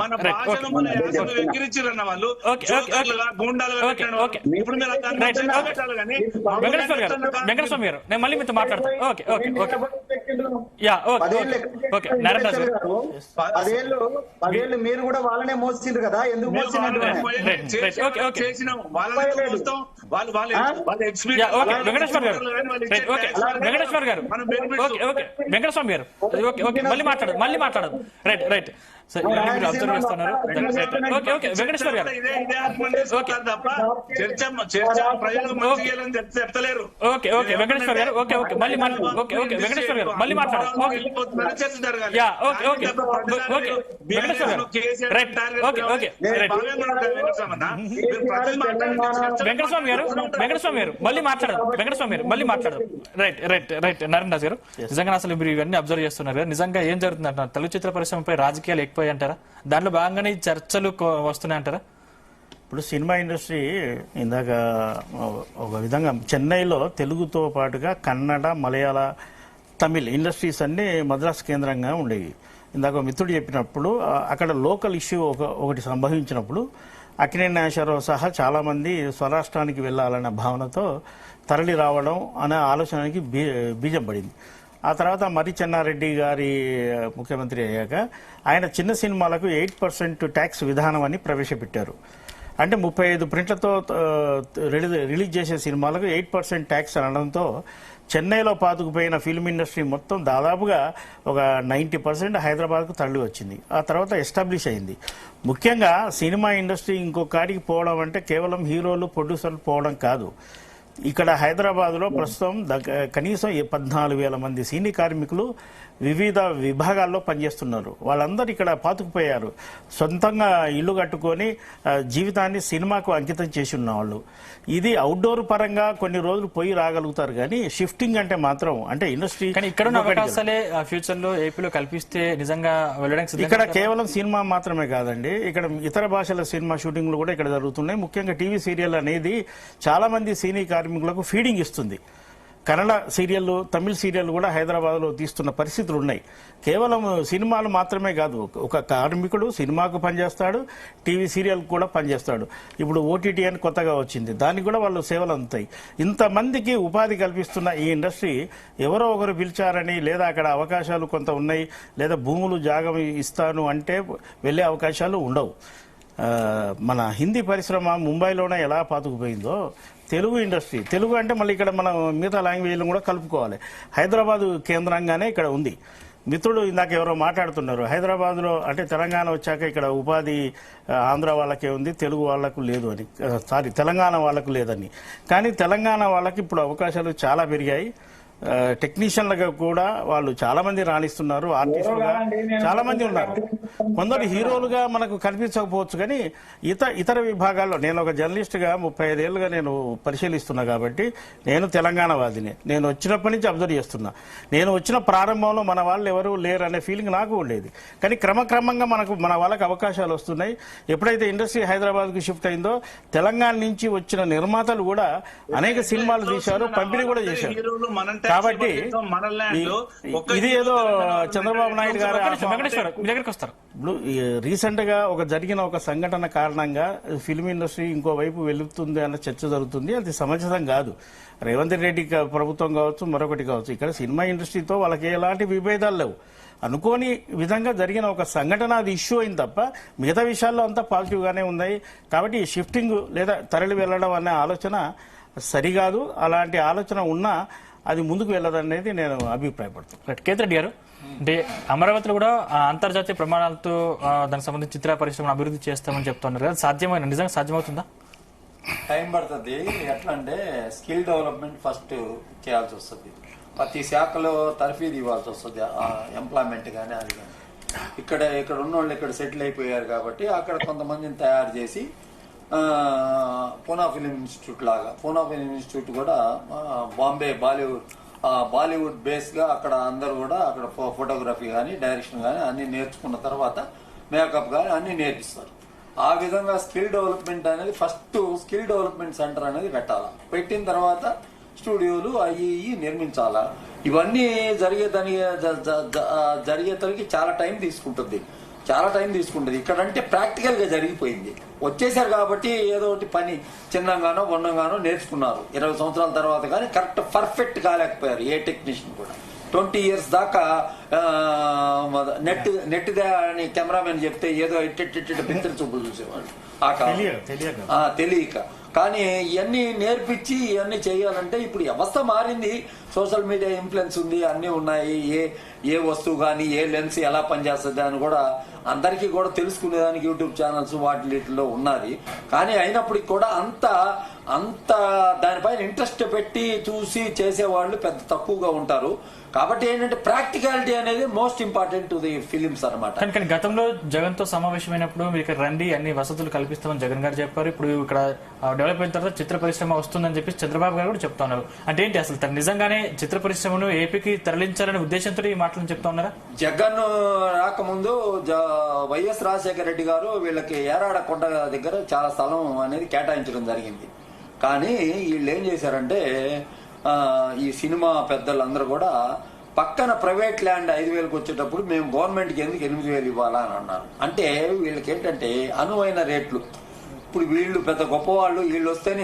మన భాషను మన యాసను వెక్కిరించారన్న వాళ్ళు గూండాలు ఇప్పుడు మీరు పెట్టాలి కానీ వెంకటస్వామి గారు నేను మళ్ళీ మీతో మాట్లాడతాను. మీరు కూడా వాళ్ళనే మోసిండ్రు కదా, ఎందుకు మోసినట్టు? వెంకటస్వామి గారు మళ్ళీ మాట్లాడదు. రైట్ రైట్ అబ్జర్వ్ చేస్తున్నారు. వెంకటేశ్వర్ గారు చెప్తలేరు. వెంకటేశ్వర్ గారు వెంకటేశ్వర్ గారు మళ్ళీ మాట్లాడారు. వెంకటస్వామి గారు మళ్ళీ మాట్లాడదు. రైట్ రైట్ రైట్ నారాయణ రాజు గారు, నిజంగా అసలు మీరు ఇవన్నీ అబ్జర్వ్ చేస్తున్నారు కదా, నిజంగా ఏం జరుగుతుంది అంటారు? తెలుగు చిత్ర పరిశ్రమపై రాజకీయాలు ఎక్కువ అంటారా? దాంట్లో భాగంగానే చర్చలు వస్తున్నాయంటారా? ఇప్పుడు సినిమా ఇండస్ట్రీ ఇందాక ఒక విధంగా చెన్నైలో తెలుగుతో పాటుగా కన్నడ, మలయాళ, తమిళ్ ఇండస్ట్రీస్ అన్ని మద్రాసు కేంద్రంగా ఉండేవి. ఇందాక మిత్రుడు చెప్పినప్పుడు అక్కడ లోకల్ ఇష్యూ ఒకటి సంభవించినప్పుడు అక్కినేని నాగేశ్వరరావు సహా చాలామంది స్వరాష్ట్రానికి వెళ్ళాలనే భావనతో తరలి రావడం అనే ఆలోచనకి బీజం పడింది. ఆ తర్వాత మర్రి చెన్నారెడ్డి గారి ముఖ్యమంత్రి అయ్యాక ఆయన చిన్న సినిమాలకు 8% ట్యాక్స్ విధానం అని ప్రవేశపెట్టారు. అంటే 35 ప్రింట్లతో రిలీజ్ చేసే సినిమాలకు 8% ట్యాక్స్ అనడంతో చెన్నైలో పాతుకుపోయిన ఫిల్మ్ ఇండస్ట్రీ మొత్తం దాదాపుగా ఒక 90% హైదరాబాద్కు తరలి వచ్చింది. ఆ తర్వాత ఎస్టాబ్లిష్ అయింది. ముఖ్యంగా సినిమా ఇండస్ట్రీ ఇంకో కాడికి పోవడం అంటే కేవలం హీరోలు ప్రొడ్యూసర్లు పోవడం కాదు. ఇక్కడ హైదరాబాద్లో ప్రస్తుతం కనీసం 14,000 మంది సినీ కార్మికులు వివిధ విభాగాల్లో పనిచేస్తున్నారు. వాళ్ళందరూ ఇక్కడ పాతుకుపోయారు. సొంతంగా ఇల్లు కట్టుకొని జీవితాన్ని సినిమాకు అంకితం చేసి ఉన్న వాళ్ళు. ఇది అవుట్డోర్ పరంగా కొన్ని రోజులు పోయి రాగలుగుతారు, కానీ షిఫ్టింగ్ అంటే మాత్రం అంటే ఇండస్ట్రీ కానీ ఇక్కడ ఉన్న అవకాశాలే ఫ్యూచర్ లో ఏపీలో కల్పిస్తే నిజంగా వెళ్ళడానికి ఇక్కడ కేవలం సినిమా మాత్రమే కాదండి, ఇక్కడ ఇతర భాషల సినిమా షూటింగ్లు కూడా ఇక్కడ జరుగుతున్నాయి. ముఖ్యంగా టీవీ సీరియల్ అనేది చాలా మంది సినీ కార్మికులకు ఫీడింగ్ ఇస్తుంది. కన్నడ సీరియళ్లు, తమిళ సీరియళ్లు కూడా హైదరాబాద్లో తీస్తున్న పరిస్థితులు ఉన్నాయి. కేవలం సినిమాలు మాత్రమే కాదు, ఒక కార్మికుడు సినిమాకు పనిచేస్తాడు, టీవీ సీరియల్ కూడా పనిచేస్తాడు. ఇప్పుడు ఓటీటీ అని కొత్తగా వచ్చింది, దానికి కూడా వాళ్ళు సేవలు అందుతాయి. ఇంతమందికి ఉపాధి కల్పిస్తున్న ఈ ఇండస్ట్రీ ఎవరో ఒకరు పిలిచారని, లేదా అక్కడ అవకాశాలు కొంత ఉన్నాయి, లేదా భూములు జాగం ఇస్తాను అంటే వెళ్ళే అవకాశాలు ఉండవు. మన హిందీ పరిశ్రమ ముంబైలోనే ఎలా పాతుకుపోయిందో తెలుగు ఇండస్ట్రీ, తెలుగు అంటే మళ్ళీ ఇక్కడ మనం మిగతా లాంగ్వేజ్లను కూడా కలుపుకోవాలి. హైదరాబాదు కేంద్రంగానే ఇక్కడ ఉంది. మిత్రుడు ఇందాక ఎవరో మాట్లాడుతున్నారు, హైదరాబాద్లో అంటే తెలంగాణ వచ్చాక ఇక్కడ ఉపాధి ఆంధ్ర వాళ్ళకే ఉంది, తెలుగు వాళ్లకు లేదు అని. తెలంగాణ వాళ్లకు లేదని. కానీ తెలంగాణ వాళ్ళకి ఇప్పుడు అవకాశాలు చాలా పెరిగాయి. టెక్నీషియన్లుగా కూడా వాళ్ళు చాలా మంది రాణిస్తున్నారు. ఆర్టిస్టులుగా చాలా మంది ఉన్నారు. కొందరు హీరోలుగా మనకు కనిపించకపోవచ్చు, కానీ ఇతర విభాగాల్లో నేను ఒక జర్నలిస్ట్గా 35 ఏళ్ళుగా నేను పరిశీలిస్తున్నా కాబట్టి నేను తెలంగాణ వాదిని. నేను వచ్చినప్పటి నుంచి అబ్జర్వ్ చేస్తున్నా. నేను వచ్చిన ప్రారంభంలో మన వాళ్ళు ఎవరు లేరు అనే ఫీలింగ్ నాకు ఉండేది, కానీ క్రమక్రమంగా మన వాళ్ళకి అవకాశాలు వస్తున్నాయి. ఎప్పుడైతే ఇండస్ట్రీ హైదరాబాద్కు షిఫ్ట్ అయిందో తెలంగాణ నుంచి వచ్చిన నిర్మాతలు కూడా అనేక సినిమాలు తీశారు, పంపిణీ కూడా చేశారు. కాబట్టి ఇది ఏదో చంద్రబాబు నాయుడు గారు ఇప్పుడు రీసెంట్ గా జరిగిన ఒక సంఘటన కారణంగా ఫిల్మ్ ఇండస్ట్రీ ఇంకోవైపు వెళుతుంది అన్న చర్చ జరుగుతుంది. అది సమంజసం కాదు. రేవంత్ రెడ్డి ప్రభుత్వం కావచ్చు, మరొకటి కావచ్చు, ఇక్కడ సినిమా ఇండస్ట్రీతో వాళ్ళకి ఎలాంటి విభేదాలు లేవు. అనుకోని విధంగా జరిగిన ఒక సంఘటన అది ఇష్యూ అయింది తప్ప మిగతా విషయాల్లో అంతా పాజిటివ్ గానే ఉన్నాయి. కాబట్టి షిఫ్టింగ్ లేదా తరలి వెళ్లడం అనే ఆలోచన సరికాదు. అలాంటి ఆలోచన ఉన్నా అది ముందుకు వెళ్ళదనేది నేను అభిప్రాయపడుతున్నాను. కేతిరెడ్డి గారు, అంటే అమరావతిలో కూడా అంతర్జాతీయ ప్రమాణాలతో దానికి సంబంధించి చిత్ర పరిశ్రమను అభివృద్ధి చేస్తామని చెప్తున్నారు కదా, సాధ్యమైన నిజంగా సాధ్యమవుతుందా? టైం పడుతుంది. ఎట్లా అంటే స్కిల్ డెవలప్మెంట్ ఫస్ట్ చేయాల్సి వస్తుంది. ప్రతి శాఖలో తర్ఫీదు ఇవ్వాల్సి వస్తుంది, ఎంప్లాయ్మెంట్ కానీ అది కానీ. ఇక్కడ ఉన్న వాళ్ళు ఇక్కడ సెటిల్ అయిపోయారు కాబట్టి అక్కడ కొంతమందిని తయారు చేసి పూనా ఫిలిం ఇన్స్టిట్యూట్ లాగా, పూనా ఫిలిం ఇన్స్టిట్యూట్ కూడా బాంబే బాలీవుడ్ బేస్ గా అక్కడ అందరూ కూడా అక్కడ ఫోటోగ్రఫీ కానీ డైరెక్షన్ కానీ అన్ని నేర్చుకున్న తర్వాత మేకప్ కానీ అన్ని నేర్పిస్తారు. ఆ విధంగా స్కిల్ డెవలప్మెంట్ అనేది ఫస్ట్ స్కిల్ డెవలప్మెంట్ సెంటర్ అనేది పెట్టాలా. పెట్టిన తర్వాత స్టూడియోలు అవి నిర్మించాలా. ఇవన్నీ జరిగేతలకి చాలా టైం తీసుకుంటుంది. ఇక్కడంటే ప్రాక్టికల్ గా జరిగిపోయింది. వచ్చేసారు కాబట్టి ఏదో ఒకటి పని చిన్నంగానో బొండంగానో నేర్చుకున్నారు. 20 సంవత్సరాల తర్వాత కానీ కరెక్ట్ పర్ఫెక్ట్ కాలేకపోయారు ఏ టెక్నీషియన్ కూడా. 20 years దాకా నెట్ అని కెమెరామెన్ చెప్తే ఏదో పిక్చర్ చూపులు చూసేవాళ్ళు ఆ కాలం తెలియక. కానీ ఇవన్నీ నేర్పించి ఇవన్నీ చేయాలంటే ఇప్పుడు వ్యవస్థ మారింది. సోషల్ మీడియా ఇన్ఫ్లుయెన్స్ ఉంది, అన్ని ఉన్నాయి. ఏ వస్తువు కానీ ఏ లెన్స్ ఎలా పనిచేస్తుంది అని కూడా అందరికీ కూడా తెలుసుకునేదానికి యూట్యూబ్ ఛానల్స్ వాటిలో ఉన్నది. కానీ అయినప్పటికీ కూడా అంత దానిపైన ఇంట్రెస్ట్ పెట్టి చూసి చేసేవాళ్ళు పెద్ద తక్కువగా ఉంటారు. కాబట్టి ఏంటంటే ప్రాక్టికాలిటీ అనేది most important to the films అనమాట. కానీ గతంలో జగన్ తో సమావేశమైనప్పుడు మీరు ఇక్కడ రండి, అన్ని వసతులు కల్పిస్తామని జగన్ గారు చెప్పారు. ఇప్పుడు ఇక్కడ డెవలప్ అయిన తర్వాత చిత్ర పరిశ్రమ వస్తుందని చెప్పి చంద్రబాబు గారు కూడా చెప్తా ఉన్నారు. అంటే ఏంటి అసలు తను నిజంగానే చిత్ర పరిశ్రమను ఏపీకి తరలించాలనే ఉద్దేశంతో ఈ మాటలను చెప్తా ఉన్నారా? జగన్ రాకముందు వైఎస్ రాజశేఖర రెడ్డి గారు వీళ్ళకి ఏరాడ కొండ దగ్గర చాలా స్థలం అనేది కేటాయించడం జరిగింది. కానీ వీళ్ళు ఏం చేశారంటే ఈ సినిమా పెద్దలందరూ కూడా పక్కన ప్రైవేట్ ల్యాండ్ 5,000కి వచ్చేటప్పుడు మేము గవర్నమెంట్కి ఎందుకు 8,000 ఇవ్వాలా అని అన్నారు. అంటే వీళ్ళకి ఏంటంటే అనువైన రేట్లు. ఇప్పుడు వీళ్ళు పెద్ద గొప్పవాళ్ళు, వీళ్ళు వస్తేనే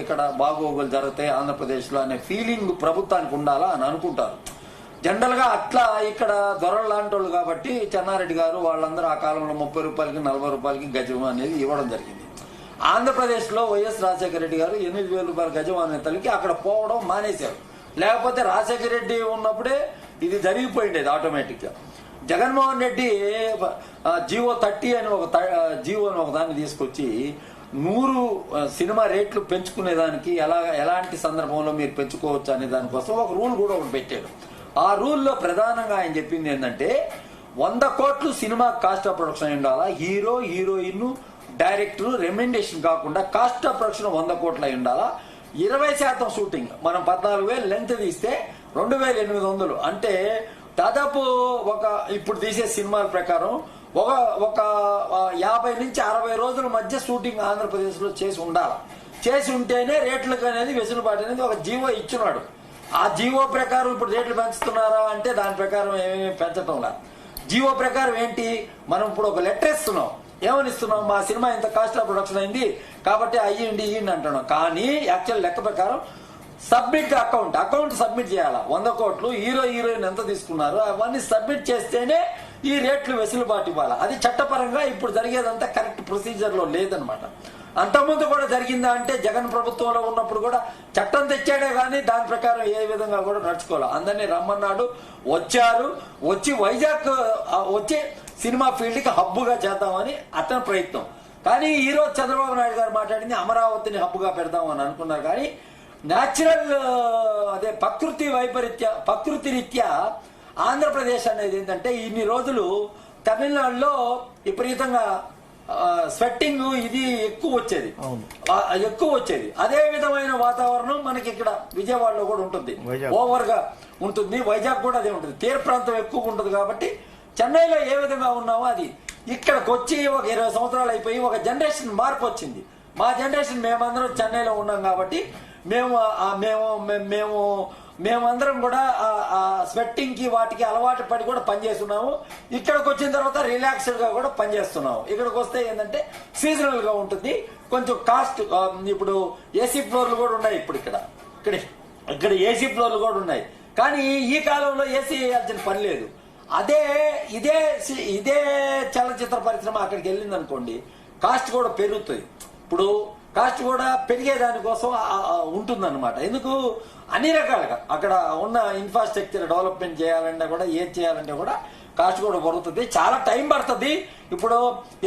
ఇక్కడ బాగోగులు జరుగుతాయి ఆంధ్రప్రదేశ్లో అనే ఫీలింగ్ ప్రభుత్వానికి ఉండాలా అని అనుకుంటారు. జనరల్ గా అట్లా ఇక్కడ దొరలు లాంటి వాళ్ళు కాబట్టి చెన్నారెడ్డి గారు వాళ్ళందరూ ఆ కాలంలో 30 రూపాయలకి 40 రూపాయలకి గజం అనేది ఇవ్వడం జరిగింది. ఆంధ్రప్రదేశ్ లో వైఎస్ రాజశేఖర రెడ్డి గారు 8,000 రూపాయల గజం అనే తలకి అక్కడ పోవడం మానేశారు. లేకపోతే రాజశేఖర రెడ్డి ఉన్నప్పుడే ఇది జరిగిపోయిండేది ఆటోమేటిక్ గా. జగన్మోహన్ రెడ్డి జియో 30 అని ఒక దాన్ని తీసుకొచ్చి 100 సినిమా రేట్లు పెంచుకునేదానికి ఎలాంటి సందర్భంలో మీరు పెంచుకోవచ్చు అనే దానికోసం ఒక రూల్ కూడా ఒకటి పెట్టాడు. ఆ రూల్లో ప్రధానంగా ఆయన చెప్పింది ఏంటంటే 100 కోట్లు సినిమా కాస్ట్ ఆఫ్ ప్రొడక్షన్ ఉండాలా, హీరో హీరోయిన్ డైరెక్టర్ రెమ్యునరేషన్ కాకుండా కాస్ట్ ఆఫ్ ప్రొడక్షన్ 100 కోట్లు అయి ఉండాలా, 20% షూటింగ్. మనం 14,000 లెంత్ తీస్తే 2,800 అంటే దాదాపు ఇప్పుడు తీసే సినిమాల ప్రకారం ఒక 50 నుంచి 60 రోజుల మధ్య షూటింగ్ ఆంధ్రప్రదేశ్ లో చేసి ఉండాలి. చేసి ఉంటేనే రేట్లకు అనేది వెసులుబాటు అనేది ఒక జీవో ఇచ్చినాడు. ఆ జీవో ప్రకారం ఇప్పుడు రేట్లు పెంచుతున్నారా అంటే దాని ప్రకారం ఏమేమి పెంచటం లేదు. జీవో ప్రకారం ఏంటి, మనం ఇప్పుడు ఒక లెటర్ ఇస్తున్నాం, ఏమని ఇస్తున్నాం, మా సినిమా ఇంత కాస్ట్ ఆఫ్ ప్రొడక్షన్ అయింది కాబట్టి ఇయ్యండి అంటున్నాం. కానీ యాక్చువల్ లెక్క ప్రకారం సబ్మిట్ అకౌంట్ సబ్మిట్ చేయాలా. 100 కోట్లు హీరో హీరోయిన్ ఎంత తీసుకున్నారు అవన్నీ సబ్మిట్ చేస్తేనే ఈ రేట్లు వెసులుబాటు ఇవ్వాలా. అది చట్టపరంగా ఇప్పుడు జరిగేదంతా కరెక్ట్ ప్రొసీజర్ లో లేదనమాట. అంతకుముందు కూడా జరిగిందా అంటే జగన్ ప్రభుత్వంలో ఉన్నప్పుడు కూడా చట్టం తెచ్చాడే కానీ దాని ప్రకారం ఏ విధంగా కూడా నడుచుకోవాలి. అందరినీ రమ్మన్నాడు, వచ్చి వైజాగ్ వచ్చి సినిమా ఫీల్డ్ కి హబ్బుగా చేద్దామని అతని ప్రయత్నం. కానీ ఈ రోజు చంద్రబాబు నాయుడు గారు మాట్లాడింది అమరావతిని హబ్బుగా పెడదామని అనుకున్నారు. కానీ న్యాచురల్ ప్రకృతి రీత్యా ఆంధ్రప్రదేశ్ అనేది ఏంటంటే ఇన్ని రోజులు తమిళనాడులో విపరీతంగా స్వెట్టింగ్ ఇది ఎక్కువ వచ్చేది. అదే విధమైన వాతావరణం మనకి ఇక్కడ విజయవాడలో కూడా ఉంటుంది, ఓవర్ గా ఉంటుంది. వైజాగ్ కూడా అదే ఉంటుంది, తీర ప్రాంతం ఎక్కువ ఉంటుంది. కాబట్టి చెన్నైలో ఏ విధంగా ఉన్నామో అది ఇక్కడికి వచ్చి ఒక 20 సంవత్సరాలు అయిపోయి ఒక జనరేషన్ మార్పు వచ్చింది. మా జనరేషన్ మేమందరం చెన్నైలో ఉన్నాం కాబట్టి మేమందరం కూడా స్వెట్టింగ్ కి వాటికి అలవాటు పడి కూడా పనిచేస్తున్నాము. ఇక్కడికి వచ్చిన తర్వాత రిలాక్స్డ్ గా కూడా పనిచేస్తున్నాము. ఇక్కడికి వస్తే ఏంటంటే సీజనల్ గా ఉంటుంది, కొంచెం కాస్ట్. ఇప్పుడు ఏసీ ఫ్లోర్లు కూడా ఉన్నాయి. ఇప్పుడు ఇక్కడ ఏసీ ఫ్లోర్లు కూడా ఉన్నాయి. కానీ ఈ కాలంలో ఏసీ వేయాల్సిన పని లేదు. ఇదే చలనచిత్ర పరిశ్రమ అక్కడికి వెళ్ళింది అనుకోండి, కాస్ట్ కూడా పెరుగుతుంది. ఇప్పుడు కాస్ట్ కూడా పెరిగేదానికోసం ఉంటుందన్నమాట. ఎందుకు అన్ని రకాలుగా అక్కడ ఉన్న ఇన్ఫ్రాస్ట్రక్చర్ డెవలప్మెంట్ చేయాలంటే కూడా ఏది చేయాలంటే కూడా కాస్ట్ కూడా పెరుగుతుంది, చాలా టైం పడుతుంది. ఇప్పుడు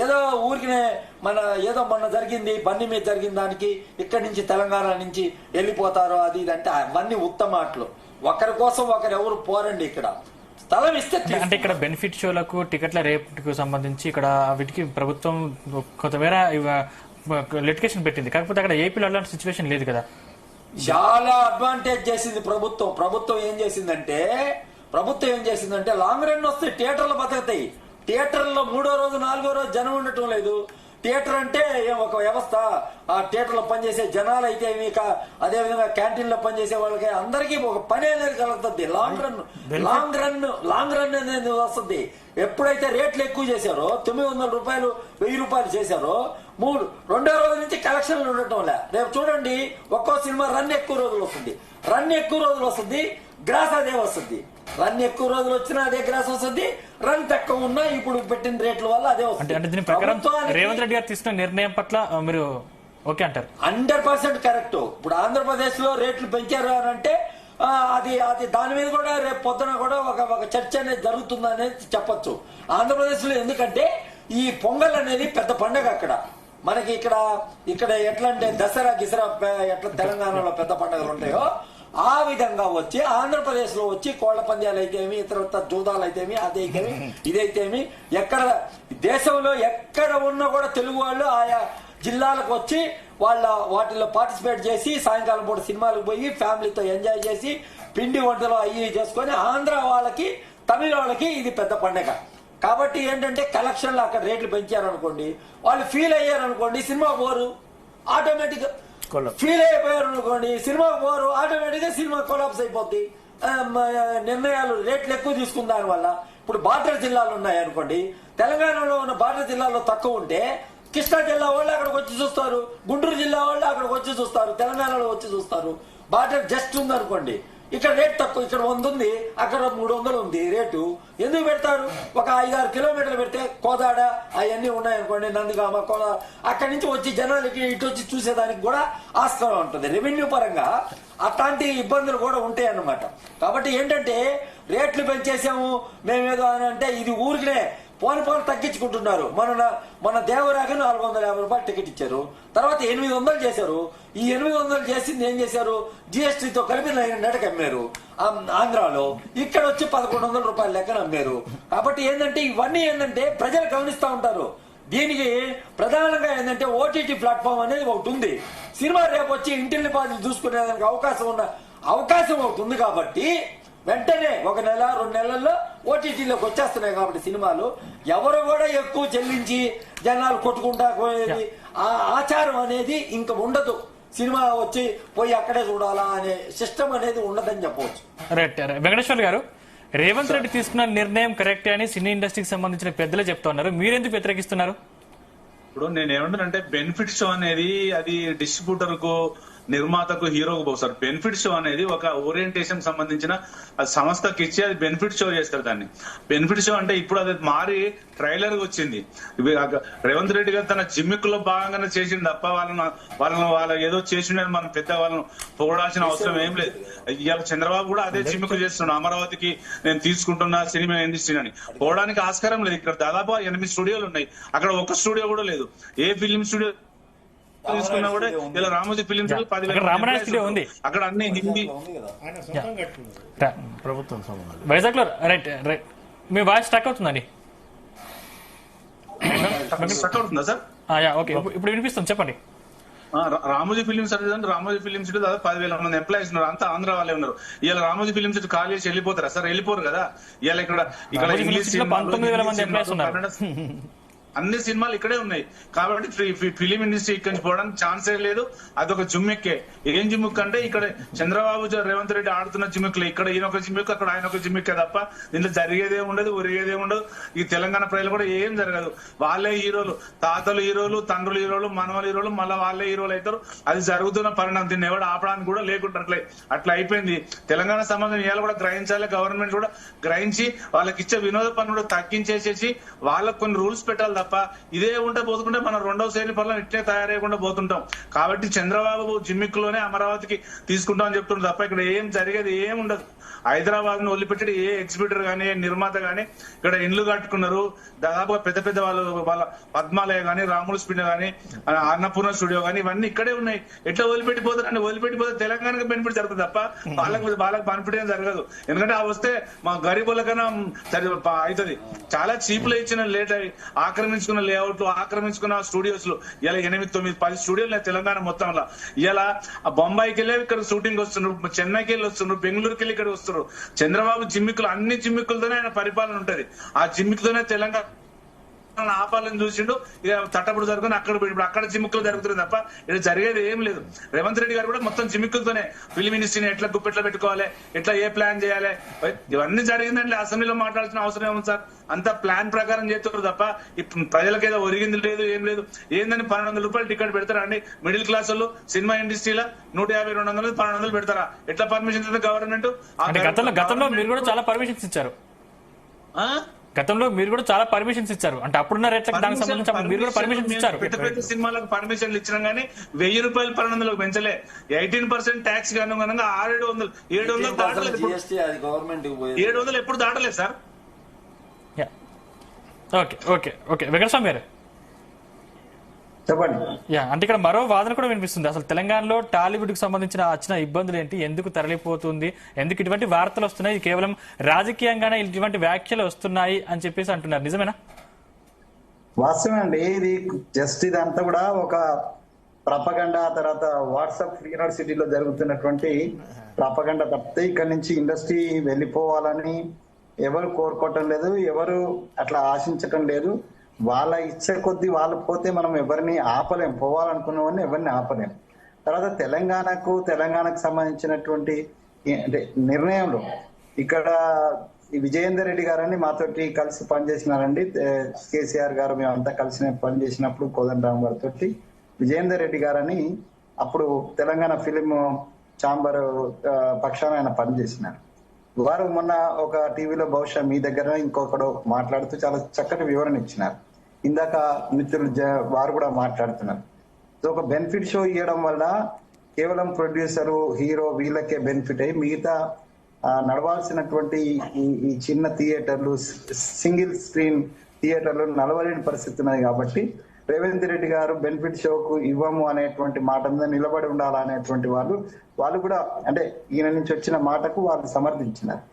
ఏదో ఊరికినే మొన్న జరిగింది బండి మీద జరిగిన దానికి ఇక్కడి నుంచి తెలంగాణ నుంచి వెళ్ళిపోతారు అది ఇది అంటే అవన్నీ ఉత్తమాటలు. ఒకరి కోసం ఎవరు పోరండి. ఇక్కడ స్థలం ఇస్తే అంటే ఇక్కడ బెనిఫిట్ షోలకు టికెట్ల రేటుకు సంబంధించి ఇక్కడ వీటికి ప్రభుత్వం కొంతమేర లిటిగేషన్ పెట్టింది. కాకపోతే అక్కడ ఏపీలో అలాంటి సిచ్యువేషన్ లేదు కదా. చాలా అడ్వాంటేజ్ చేసింది ప్రభుత్వం. ప్రభుత్వం ఏం చేసిందంటే లాంగ్ రన్ వస్తాయి, థియేటర్లు బతుకుతాయి. థియేటర్లో 3వ రోజు 4వ రోజు జనం ఉండటం లేదు. థియేటర్ అంటే ఒక వ్యవస్థ. ఆ థియేటర్ లో పనిచేసే జనాలు అయితే అదే విధంగా క్యాంటీన్ లో పనిచేసే వాళ్ళకి అందరికీ ఒక పని అనేది కలుగుతుంది. లాంగ్ రన్ అనేది వస్తుంది. ఎప్పుడైతే రేట్లు ఎక్కువ చేశారో 900 రూపాయలు 1000 రూపాయలు చేశారో 2వ రోజు నుంచి కలెక్షన్లు ఉండటం లే. రేపు చూడండి ఒక్కో సినిమా రన్ ఎక్కువ రోజులు వస్తుంది, గ్రాస్ అదే వస్తుంది. రన్ ఎక్కువ రోజులు వచ్చినా అదే గ్రాస్ వస్తుంది, రన్ తక్కువ ఉన్నా ఇప్పుడు పెట్టిన రేట్ల వల్ల అదే వస్తుంది. అంటే దీని ప్రకారం రేవంత్ రెడ్డి గారు తీసుకున్న నిర్ణయం పట్ల మీరు ఓకే అంటారు? 100% కరెక్ట్. ఇప్పుడు ఆంధ్రప్రదేశ్ లో రేట్లు పెంచారు అని అంటే అది దాని మీద కూడా రేపు పొద్దున కూడా ఒక చర్చ అనేది జరుగుతుందనేది చెప్పొచ్చు ఆంధ్రప్రదేశ్ లో. ఎందుకంటే ఈ పొంగల్ అనేది పెద్ద పండుగ అక్కడ మనకి. ఇక్కడ ఎట్లా అంటే దసరా గిసరా ఎట్లా తెలంగాణలో పెద్ద పండుగలు ఉంటాయో ఆ విధంగా వచ్చి ఆంధ్రప్రదేశ్ లో వచ్చి కోళ్ల పంద్యాలు అయితేమి, ఇతర జూదాలు అయితేమి, అదైతేమి ఇదైతేమి దేశంలో ఎక్కడ ఉన్నా కూడా తెలుగు వాళ్ళు ఆయా జిల్లాలకు వచ్చి వాటిలో పార్టిసిపేట్ చేసి సాయంకాలం పూట సినిమాలకు పోయి ఫ్యామిలీతో ఎంజాయ్ చేసి పిండి వంటలు అయ్యి చేసుకొని ఆంధ్ర వాళ్ళకి తమిళ వాళ్ళకి ఇది పెద్ద పండుగ. కాబట్టి ఏంటంటే కలెక్షన్లు అక్కడ రేట్లు పెంచారనుకోండి, వాళ్ళు ఫీల్ అయ్యారనుకోండి సినిమా పోరు, ఆటోమేటిక్ ఫీల్ అయిపోయారు అనుకోండి సినిమా పోరు, ఆటోమేటిక్ గా సినిమా కొలాప్స్ అయిపోద్ది. నిర్ణయాలు రేట్లు ఎక్కువ తీసుకున్న దాని వల్ల. ఇప్పుడు బార్డర్ జిల్లాలు ఉన్నాయి అనుకోండి, తెలంగాణలో ఉన్న బార్డర్ జిల్లాలో తక్కువ ఉంటే కృష్ణా జిల్లా వాళ్ళు అక్కడికి వచ్చి చూస్తారు, గుంటూరు జిల్లా వాళ్ళు అక్కడికి వచ్చి చూస్తారు, తెలంగాణలో వచ్చి చూస్తారు. బార్డర్ జస్ట్ ఉందనుకోండి, ఇక్కడ రేట్ తక్కువ, ఇక్కడ 100 ఉంది, అక్కడ 300 ఉంది రేటు. ఎందుకు పెడతారు? ఒక 5-6 కిలోమీటర్లు పెడితే కోదాడ అవన్నీ ఉన్నాయనుకోండి, నందిగామ, కోదాడ, అక్కడి నుంచి వచ్చి జనాలకి ఇటు వచ్చి చూసేదానికి కూడా ఆస్కారం ఉంటుంది. రెవెన్యూ పరంగా అట్లాంటి ఇబ్బందులు కూడా ఉంటాయి అన్నమాట. కాబట్టి ఏంటంటే రేట్లు పెంచేసాము మేమేదో అని అంటే ఇది ఊరికినే పోని తగ్గించుకుంటున్నారు. మన దేవరాగా 450 రూపాయలు టికెట్ ఇచ్చారు, తర్వాత 800 చేశారు. ఈ 800 చేసింది ఏం చేశారు? జిఎస్టీతో కలిపి 900కి అమ్మారు ఆంధ్రాలో. ఇక్కడ వచ్చి 1100 రూపాయల లెక్కన అమ్మారు. కాబట్టి ఏంటంటే ఇవన్నీ ఏంటంటే ప్రజలు గమనిస్తూ ఉంటారు. దీనికి ప్రధానంగా ఏంటంటే ఓటీటీ ప్లాట్ఫామ్ అనేది ఒకటి ఉంది. సినిమా రేపు వచ్చి ఇంటిల్లి పాది చూసుకునేదానికి అవకాశం ఒకటి ఉంది. కాబట్టి వెంటనే 1 నెల 2 నెలల్లో ఓటీటీలోకి వచ్చేస్తున్నాయి. కాబట్టి సినిమాలు ఎవరు కూడా ఎక్కువ చెల్లించి జనాలు కొట్టుకుంటా పోయేది ఆ ఆచారం అనేది ఇంకా ఉండదు. సినిమా వచ్చి పోయి అక్కడే చూడాలా అనే సిస్టమ్ అనేది ఉండదని చెప్పవచ్చు. రైట్. వెంకటేశ్వర్ గారు, రేవంత్ రెడ్డి తీసుకున్న నిర్ణయం కరెక్టే అని సినీ ఇండస్ట్రీకి సంబంధించిన పెద్దలే చెప్తున్నారు. మీరెందుకు వ్యతిరేకిస్తున్నారు? ఇప్పుడు నేను ఏమంటానంటే బెనిఫిట్ షో అనేది అది డిస్ట్రిబ్యూటర్ కు, నిర్మాతకు, హీరోకు పోతారు. బెనిఫిట్ షో అనేది ఒక ఓరియంటేషన్ సంబంధించిన సంస్థకి ఇచ్చి అది బెనిఫిట్ షో చేస్తారు. దాన్ని బెనిఫిట్ షో అంటే ఇప్పుడు అది మారి ట్రైలర్ వచ్చింది. రేవంత్ రెడ్డి గారు తన జిమ్మిక్కులో భాగంగానే చేసింది తప్ప వాళ్ళ ఏదో చేసిండని మనం పెద్ద వాళ్ళను పొగడాల్సిన అవసరం ఏం లేదు. ఇవాళ చంద్రబాబు కూడా అదే జిమ్మిక్కు చేస్తున్నాడు. అమరావతికి నేను తీసుకుంటున్నా సినిమా ఇండస్ట్రీ అని పోవడానికి ఆస్కారం లేదు. ఇక్కడ దాదాపు 8 స్టూడియోలు ఉన్నాయి, అక్కడ ఒక స్టూడియో కూడా లేదు. ఏ ఫిలిం స్టూడియో తీసుకున్నా కూడా ఇలా రామోజీ ఫిలిం 10,000 స్టూడియో ఉంది, అక్కడ అన్ని హిందీ ప్రభుత్వం సంబంధం. వైజాగ్ లో. Right right. మీ వాయిస్ స్టక్ అవుతుందండి. స్టక్ అవుతుందా సార్? ఓకే, ఇప్పుడు వినిపిస్తుంది, చెప్పండి. రామోజీ ఫిలిం సర్వీస్ అంటే రామోజీ ఫిలిం సిటీ దాదాపు 10,000 మంది ఎంప్లాయీస్ ఉన్నారు. అంతా ఆంధ్ర వాళ్ళే ఉన్నారు. ఇలా రామోజీ ఫిలిం సిటీ ఖాళీ చేసి వెళ్ళిపోతారా సార్? వెళ్ళిపోరు కదా. ఇలా ఇక్కడ ఇంగ్లీష్ 19,000 మంది ఎంప్లాయీస్ ఉన్నారు. అన్ని సినిమాలు ఇక్కడే ఉన్నాయి. కాబట్టి ఫిలిం ఇండస్ట్రీ ఇక్కడి నుంచి పోవడానికి ఛాన్సే లేదు. అదొక జిమ్మెక్కే. ఏం జిమ్ముక్ అంటే ఇక్కడ చంద్రబాబు రేవంత్ రెడ్డి ఆడుతున్న జిమ్ముక్లే. ఇక్కడ ఈయన ఒక జిమ్ముక్, అక్కడ ఆయన ఒక జిమ్ముక్కే తప్ప దీంట్లో జరిగేదే ఉండదు, ఒరిగేదే ఉండదు. ఈ తెలంగాణ ప్రజలు కూడా ఏం జరగదు. వాళ్ళే హీరోలు, తాతలు హీరోలు, తండ్రులు హీరోలు, మనవలు హీరోలు, మళ్ళీ వాళ్ళే హీరోలు అవుతారు. అది జరుగుతున్న పరిణామం. దీన్ని ఎవరు ఆపడానికి కూడా లేకుండా అట్లా అయిపోయింది. తెలంగాణ సంబంధం ఇవాళ కూడా గ్రహించాలి. గవర్నమెంట్ కూడా గ్రహించి వాళ్ళకి ఇచ్చే వినోద పన్ను కూడా తగ్గించేసేసి వాళ్ళకు కొన్ని రూల్స్ పెట్టాలి తప్ప ఇదే ఉంటే పోతుంటే మనం రెండవ శ్రేణి పనులను ఇట్లే తయారయ్యకుండా పోతుంటాం. కాబట్టి చంద్రబాబు జిమ్మిక్కులోనే అమరావతికి తీసుకుంటాం అని చెప్తున్నారు తప్ప ఇక్కడ ఏం జరిగేది ఏం ఉండదు. హైదరాబాద్ ను వదిలిపెట్టి ఏ ఎగ్జిబిటర్ గానీ, ఏ నిర్మాత గానీ ఇక్కడ ఇండ్లు కట్టుకున్నారు. దాదాపుగా పెద్ద వాళ్ళ పద్మాలయ గానీ, రాములు స్పీడ్ గానీ, అన్నపూర్ణ స్టూడియో గానీ ఇవన్నీ ఇక్కడే ఉన్నాయి. ఎట్లా వదిలిపెట్టిపోతారు? వదిలిపెట్టిపోతే తెలంగాణకు బెనిఫిట్ జరుగుతుంది తప్ప వాళ్ళకి బెనిఫిట్ ఏం జరగదు. ఎందుకంటే ఆ వస్తే మా గరీబుల కన్నా అవుతుంది. చాలా చీప్ లో ఇచ్చిన లేట్ అయి ఆక్రమించుకున్న లేఅవుట్లు, ఆక్రమించుకున్న స్టూడియోస్ లో ఇలా 8, 9, 10 స్టూడియోలు తెలంగాణ మొత్తంలో. ఇలా బొంబాయికి వెళ్ళి ఇక్కడ షూటింగ్ వస్తున్నారు, చెన్నైకి వెళ్ళి వస్తున్నారు, బెంగళూరుకి వెళ్ళి ఇక్కడ వస్తున్నారు. చంద్రబాబు జిమ్మిక్కులు, అన్ని జిమ్మిక్కులతోనే ఆయన పరిపాలన ఉంటది. ఆ జిమ్మిక్కుతోనే తెలంగాణ ఆపాలని చూసిండు. ఇక తట్టప్పుడు జరుగుతుంది అక్కడ జిమ్మిక్కులు జరుగుతుంది తప్ప ఇక్కడ జరిగేది ఏం లేదు. రేవంత్ రెడ్డి గారు కూడా మొత్తం జిమ్మిక్కులతోనే ఫిలిం ఇండస్ట్రీని ఎట్లా గుప్పెట్లో పెట్టుకోవాలి, ఎట్లా ఏ ప్లాన్ చేయాలి, ఇవన్నీ జరిగిందంటే అసెంబ్లీలో మాట్లాడాల్సిన అవసరం ఏముంది సార్? అంతా ప్లాన్ ప్రకారం చేస్తున్నారు తప్ప ప్రజలకు ఏదో ఒరిగింది లేదు, ఏం లేదు. ఏందని 1,200 రూపాయలు టికెట్ పెడతారా అండి? మిడిల్ క్లాస్ వాళ్ళు సినిమా ఇండస్ట్రీలో 150, 200, 1,200 పెడతారా? ఎట్లా పర్మిషన్ ఇస్తుంది గవర్నమెంట్? గతంలో మీరు కూడా చాలా పర్మిషన్స్ ఇచ్చారు. గతంలో మీరు కూడా చాలా పర్మిషన్స్ ఇచ్చారు. అంటే అప్పుడున్న రేట్లకు దానికి సంబంధించి మీరు కూడా పర్మిషన్స్ ఇచ్చారు. పెద్ద సినిమాలకు పర్మిషన్లు ఇచ్చినా గానీ 1,000 రూపాయలు 1,200 పెంచలే. 18% ట్యాక్స్ అనుగుణంగా 700 దాటలేదు. 700 ఎప్పుడు దాటలేదు సార్. ఓకే వెంకటస్వామి గారు చెప్పండి. అంటే ఇక్కడ మరో వాదన కూడా వినిపిస్తుంది. అసలు తెలంగాణలో టాలీవుడ్ కు సంబంధించిన వచ్చిన ఇబ్బందులు ఏంటి, ఎందుకు తరలిపోతుంది, ఎందుకు ఇటువంటి వార్తలు వస్తున్నాయి, కేవలం రాజకీయంగానే ఇటువంటి వ్యాఖ్యలు వస్తున్నాయి అని చెప్పేసి అంటున్నారు. నిజమేనా? వాస్తవమే అండి. ఇది జస్ట్ ఇదంతా కూడా ఒక ప్రపగండా, తర్వాత వాట్సాప్ యూనివర్సిటీలో జరుగుతున్నటువంటి ప్రపగండా తప్పితే ఇక్కడ నుంచి ఇండస్ట్రీ వెళ్ళిపోవాలని ఎవరు కోరుకోవటం లేదు, ఎవరు అట్లా ఆశించటం లేదు. వాళ్ళ ఇచ్చే కొద్దీ వాళ్ళు పోతే మనం ఎవరిని ఆపలేం, పోవాలనుకున్న వాడిని ఎవరిని ఆపలేం. తర్వాత తెలంగాణకు సంబంధించినటువంటి అంటే నిర్ణయంలో ఇక్కడ ఈ విజయేందర్ రెడ్డి గారని మాతోటి కలిసి పనిచేసినారండి. కేసీఆర్ గారు మేమంతా కలిసి పనిచేసినప్పుడు కోదండరామ్ గారితో విజయేందర్ రెడ్డి గారని అప్పుడు తెలంగాణ ఫిలిం ఛాంబర్ పక్షాన ఆయన పనిచేసినారు. వారు మొన్న ఒక టీవీలో బహుశా మీ దగ్గర ఇంకొకడు మాట్లాడుతూ చాలా చక్కటి వివరణ ఇచ్చినారు. ఇందాక మిత్రులు వారు కూడా మాట్లాడుతున్నారు. సో ఒక బెనిఫిట్ షో ఇవ్వడం వల్ల కేవలం ప్రొడ్యూసరు హీరో వీళ్ళకే బెనిఫిట్ అయ్యి మిగతా నడవాల్సినటువంటి ఈ చిన్న థియేటర్లు సింగిల్ స్క్రీన్ థియేటర్లు నడవలేని పరిస్థితి ఉన్నది. కాబట్టి రేవంత్ రెడ్డి గారు బెనిఫిట్ షోకు ఇవ్వము అనేటువంటి మాట మీద నిలబడి ఉండాలనేటువంటి వాళ్ళు కూడా అంటే ఈయన నుంచి వచ్చిన మాటకు వాళ్ళు సమర్థించినారు.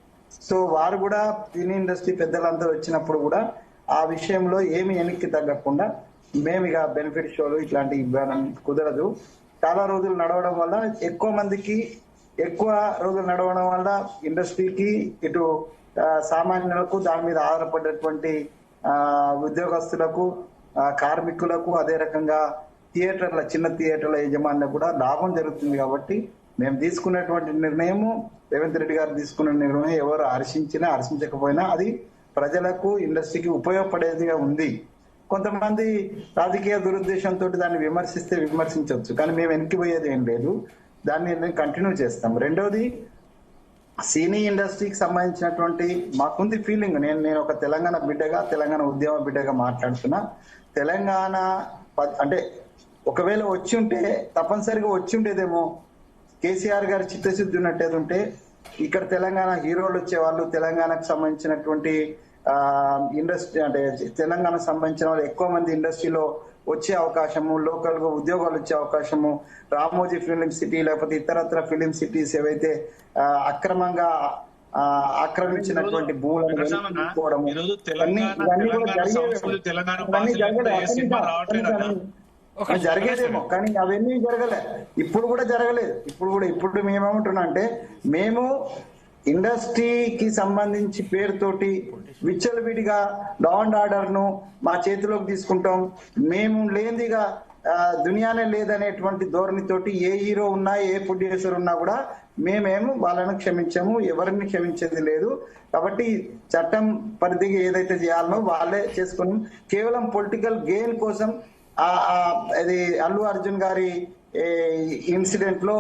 సో వారు కూడా సినీ ఇండస్ట్రీ పెద్దలంతా వచ్చినప్పుడు కూడా ఆ విషయంలో ఏమి వెనక్కి తగ్గకుండా మేము ఇక బెనిఫిట్ షోలు ఇట్లాంటి కుదరదు, చాలా రోజులు నడవడం వల్ల ఎక్కువ రోజులు నడవడం వల్ల ఇండస్ట్రీకి ఇటు సామాన్యులకు దాని మీద ఆధారపడేటువంటి ఉద్యోగస్తులకు కార్మికులకు అదే రకంగా చిన్న థియేటర్ల యజమానులకు కూడా లాభం జరుగుతుంది. కాబట్టి మేము తీసుకున్నటువంటి నిర్ణయము రేవంత్ రెడ్డి గారు తీసుకున్న నిర్ణయం ఎవరు హర్షించినా హర్షించకపోయినా అది ప్రజలకు ఇండస్ట్రీకి ఉపయోగపడేదిగా ఉంది. కొంతమంది రాజకీయ దురుద్దేశంతో దాన్ని విమర్శిస్తే విమర్శించవచ్చు, కానీ మేము వెనక్కిపోయేది ఏం లేదు, దాన్ని మేము కంటిన్యూ చేస్తాం. రెండోది సినీ ఇండస్ట్రీకి సంబంధించినటువంటి మాకుంది ఫీలింగ్, నేను ఒక తెలంగాణ బిడ్డగా తెలంగాణ ఉద్యమ బిడ్డగా మాట్లాడుతున్నా. తెలంగాణ అంటే ఒకవేళ వచ్చి ఉంటే తప్పనిసరిగా వచ్చి ఉండేదేమో, కేసీఆర్ గారి చిత్తశుద్ధి ఉన్నట్టేది ఉంటే ఇక్కడ తెలంగాణ హీరోలు వచ్చేవాళ్ళు, తెలంగాణకు సంబంధించినటువంటి ఇండస్ట్రీ అంటే తెలంగాణకు సంబంధించిన వాళ్ళు ఎక్కువ మంది ఇండస్ట్రీలో వచ్చే అవకాశము, లోకల్ గా ఉద్యోగాలు వచ్చే అవకాశము, రామోజీ ఫిలిం సిటీ లేకపోతే ఇతరత్ర ఫిలిం సిటీస్ ఏవైతే అక్రమంగా ఆక్రమించినటువంటి భూములను జరిగేదేమో, కానీ అవన్నీ జరగలే. ఇప్పుడు కూడా జరగలేదు. ఇప్పుడు మేమేమంటున్నా అంటే మేము ఇండస్ట్రీకి సంబంధించి పేరుతోటి విచ్చలవిడిగా లా అండ్ ఆర్డర్ ను మా చేతిలోకి తీసుకుంటాం, మేము లేనిదిగా దునియానే లేదనేటువంటి ధోరణితోటి ఏ హీరో ఉన్నా ఏ ప్రొడ్యూసర్ ఉన్నా కూడా మేమేమో వాళ్ళను క్షమించాము, ఎవరిని క్షమించేది లేదు. కాబట్టి చట్టం పరిధిగా ఏదైతే చేయాలనో వాళ్ళే చేసుకుని కేవలం పొలిటికల్ గెయిన్ కోసం అది అల్లు అర్జున్ గారి ఇన్సిడెంట్ లో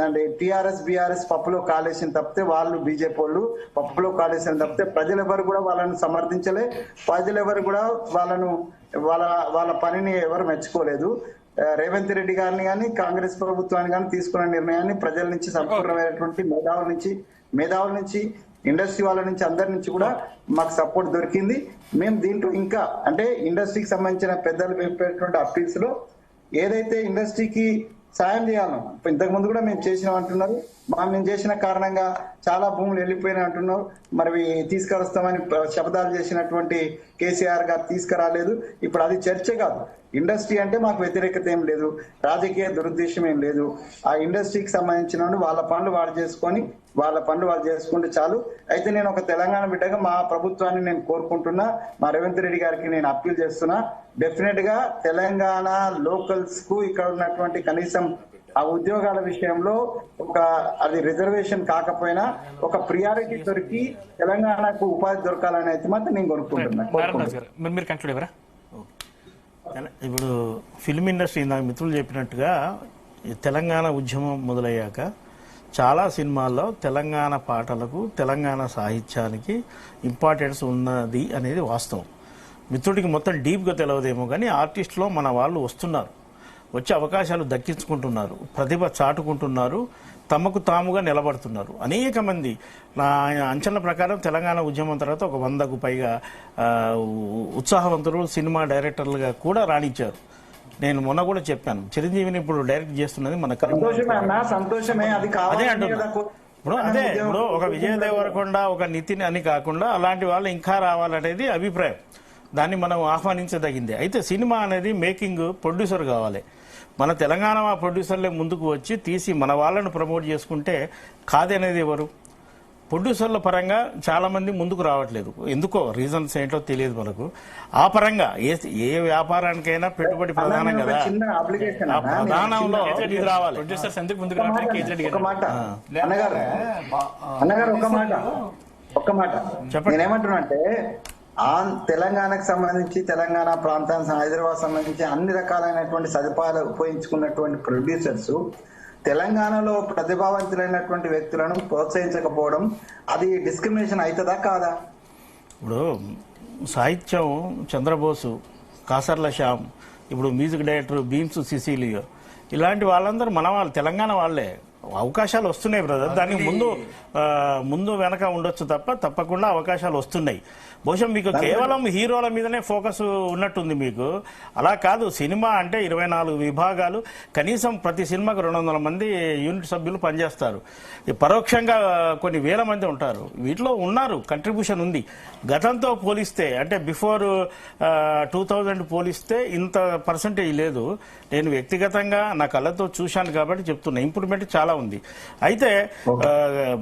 అంటే టిఆర్ఎస్ బిఆర్ఎస్ పప్పులో కాలేసిన తప్పితే వాళ్ళు బీజేపీ వాళ్ళు పప్పులో కాలేసిన తప్పితే ప్రజలెవరు కూడా వాళ్ళని సమర్థించలే, ప్రజలెవరు కూడా వాళ్ళ పనిని ఎవరు మెచ్చుకోలేదు. రేవంత్ రెడ్డి గారిని కానీ కాంగ్రెస్ ప్రభుత్వాన్ని కానీ తీసుకున్న నిర్ణయాన్ని ప్రజల నుంచి సంపూర్ణమైనటువంటి మేధావుల నుంచి ఇండస్ట్రీ వాళ్ళ నుంచి అందరి నుంచి కూడా మాకు సపోర్ట్ దొరికింది. మేము దీంట్లో ఇంకా అంటే ఇండస్ట్రీకి సంబంధించిన పెద్దలు పెట్టినటువంటి అప్పీల్స్ లో ఏదైతే ఇండస్ట్రీకి సాయం చేయాలో ఇంతకు ముందు కూడా మేము చేసినాం అంటున్నారు, మేము చేసిన కారణంగా చాలా భూములు వెళ్ళిపోయినాయి అంటున్నారు. మరి తీసుకొస్తామని శపథాలు చేసినటువంటి కేసీఆర్ గారు తీసుకురాలేదు. ఇప్పుడు అది చర్చ కాదు. ఇండస్ట్రీ అంటే మాకు వ్యతిరేకత ఏం లేదు, రాజకీయ దురుద్దేశం ఏం లేదు. ఆ ఇండస్ట్రీకి సంబంధించిన వాళ్ళ పనులు వాళ్ళు చేసుకుంటే చాలు. అయితే నేను ఒక తెలంగాణ బిడ్డగా మా ప్రభుత్వాన్ని నేను కోరుకుంటున్నా, మా రేవంత్ రెడ్డి గారికి నేను అప్పీల్ చేస్తున్నా. డెఫినెట్ గా తెలంగాణ లోకల్స్ కు ఇక్కడ ఉన్నటువంటి కనీసం ఆ ఉద్యోగాల విషయంలో అది రిజర్వేషన్ కాకపోయినా ఒక ప్రియారిటీ దొరికి తెలంగాణకు ఉపాధి దొరకాలని అయితే మాత్రం నేను కోరుకుంటున్నా. ఇప్పుడు ఫిల్మ్ ఇండస్ట్రీ ఇందాక మిత్రులు చెప్పినట్టుగా తెలంగాణ ఉద్యమం మొదలయ్యాక చాలా సినిమాల్లో తెలంగాణ పాటలకు తెలంగాణ సాహిత్యానికి ఇంపార్టెన్స్ ఉన్నది అనేది వాస్తవం. మిత్రుడికి మొత్తం డీప్గా తెలియదేమో కానీ ఆర్టిస్టులో మన వాళ్ళు వస్తున్నారు, వచ్చే అవకాశాలు దక్కించుకుంటున్నారు, ప్రతిభ చాటుకుంటున్నారు, తమకు తాముగా నిలబడుతున్నారు. అనేక మంది నా అంచనా ప్రకారం తెలంగాణ ఉద్యమం తర్వాత ఒక 100కు పైగా ఉత్సాహవంతులు సినిమా డైరెక్టర్లుగా కూడా రాణించారు. నేను మొన్న కూడా చెప్పాను, చిరంజీవిని ఇప్పుడు డైరెక్ట్ చేస్తున్నది మన అదే అంటున్నా. ఇప్పుడు ఒక విజయ్ దేవరకొండ ఒక నితిన్ అని కాకుండా అలాంటి వాళ్ళు ఇంకా రావాలనేది అభిప్రాయం. దాన్ని మనం ఆహ్వానించదగిందే. అయితే సినిమా అనేది మేకింగ్ ప్రొడ్యూసర్ కావాలి. మన తెలంగాణ ప్రొడ్యూసర్లే ముందుకు వచ్చి తీసి మన వాళ్ళను ప్రమోట్ చేసుకుంటే కాదనేది ఎవరు? ప్రొడ్యూసర్ల పరంగా చాలా మంది ముందుకు రావట్లేదు. ఎందుకో రీజన్స్ ఏంటో తెలియదు మనకు. ఆ పరంగా ఏ వ్యాపారానికైనా పెట్టుబడి ప్రధానం కదా, ప్రధానంలో ఇది రావాలి. ప్రొడ్యూసర్స్ ఎందుకు ముందుకు రావట్లేదు? ఒక్క మాట చెప్పండి. నేనేమంటున్నా అంటే తెలంగాణకు సంబంధించి తెలంగాణ ప్రాంతానికి హైదరాబాద్ సంబంధించి అన్ని రకాలైనటువంటి సదుపాయాలు ఉపయోగించుకున్నటువంటి ప్రొడ్యూసర్స్ తెలంగాణలో ప్రతిభావంతులైనటువంటి వ్యక్తులను ప్రోత్సహించకపోవడం అది డిస్క్రిమినేషన్ అవుతుందా కాదా? ఇప్పుడు సాహిత్యం చంద్రబోసు, కాసర్ల శ్యామ్, ఇప్పుడు మ్యూజిక్ డైరెక్టర్ బీమ్స్ సిసిలియో, ఇలాంటి వాళ్ళందరూ మన వాళ్ళు, తెలంగాణ వాళ్ళే. అవకాశాలు వస్తున్నాయి బ్రదర్, దానికి ముందు వెనక ఉండొచ్చు తప్పకుండా అవకాశాలు వస్తున్నాయి. బహుశా మీకు కేవలం హీరోల మీదనే ఫోకస్ ఉన్నట్టుంది మీకు. అలా కాదు, సినిమా అంటే 24 విభాగాలు, కనీసం ప్రతి సినిమాకు 200 మంది యూనిట్ సభ్యులు పనిచేస్తారు. పరోక్షంగా కొన్ని వేల మంది ఉంటారు. వీటిలో ఉన్నారు, కంట్రిబ్యూషన్ ఉంది. గతంతో పోలిస్తే, అంటే బిఫోర్ 2000 పోలిస్తే ఇంత పర్సంటేజ్ లేదు. నేను వ్యక్తిగతంగా నా కళ్ళతో చూశాను కాబట్టి చెప్తున్నా, ఇంప్రూవ్మెంట్ చాలా ఉంది. అయితే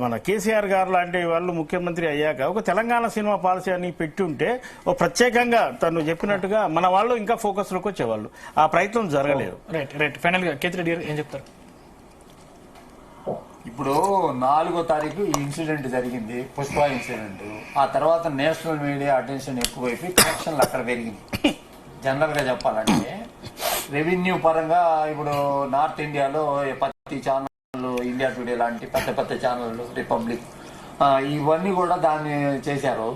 మన కేసీఆర్ గారు లాంటి వాళ్ళు ముఖ్యమంత్రి అయ్యాక ఒక తెలంగాణ సినిమా పాలసీ అని పెట్టి ఉంటే ఓ ప్రత్యేకంగా తను చెప్పినట్టుగా మన వాళ్ళు ఇంకా ఫోకస్ లోకి వచ్చేవాళ్ళు. ఆ ప్రయత్నం జరగలేదు. రైట్ ఫైనల్ గా కేతిరెడ్డి గారు ఏం చెప్తారు? ఇప్పుడు 4వ తారీఖు ఈ ఇన్సిడెంట్ జరిగింది, పుష్ప ఇన్సిడెంట్. ఆ తర్వాత నేషనల్ మీడియా అటెన్షన్ ఎక్కువైపోయి కనెక్షన్లు అక్కడ పెరిగింది. జనరల్ గా చెప్పాలంటే రెవెన్యూ పరంగా ఇప్పుడు నార్త్ ఇండియాలో ప్రతి ఛానల్, ఇండియా టుడే లాంటి పెద్ద ఛానళ్ళు, రిపబ్లిక్, ఇవన్నీ కూడా దాన్ని చేశారు.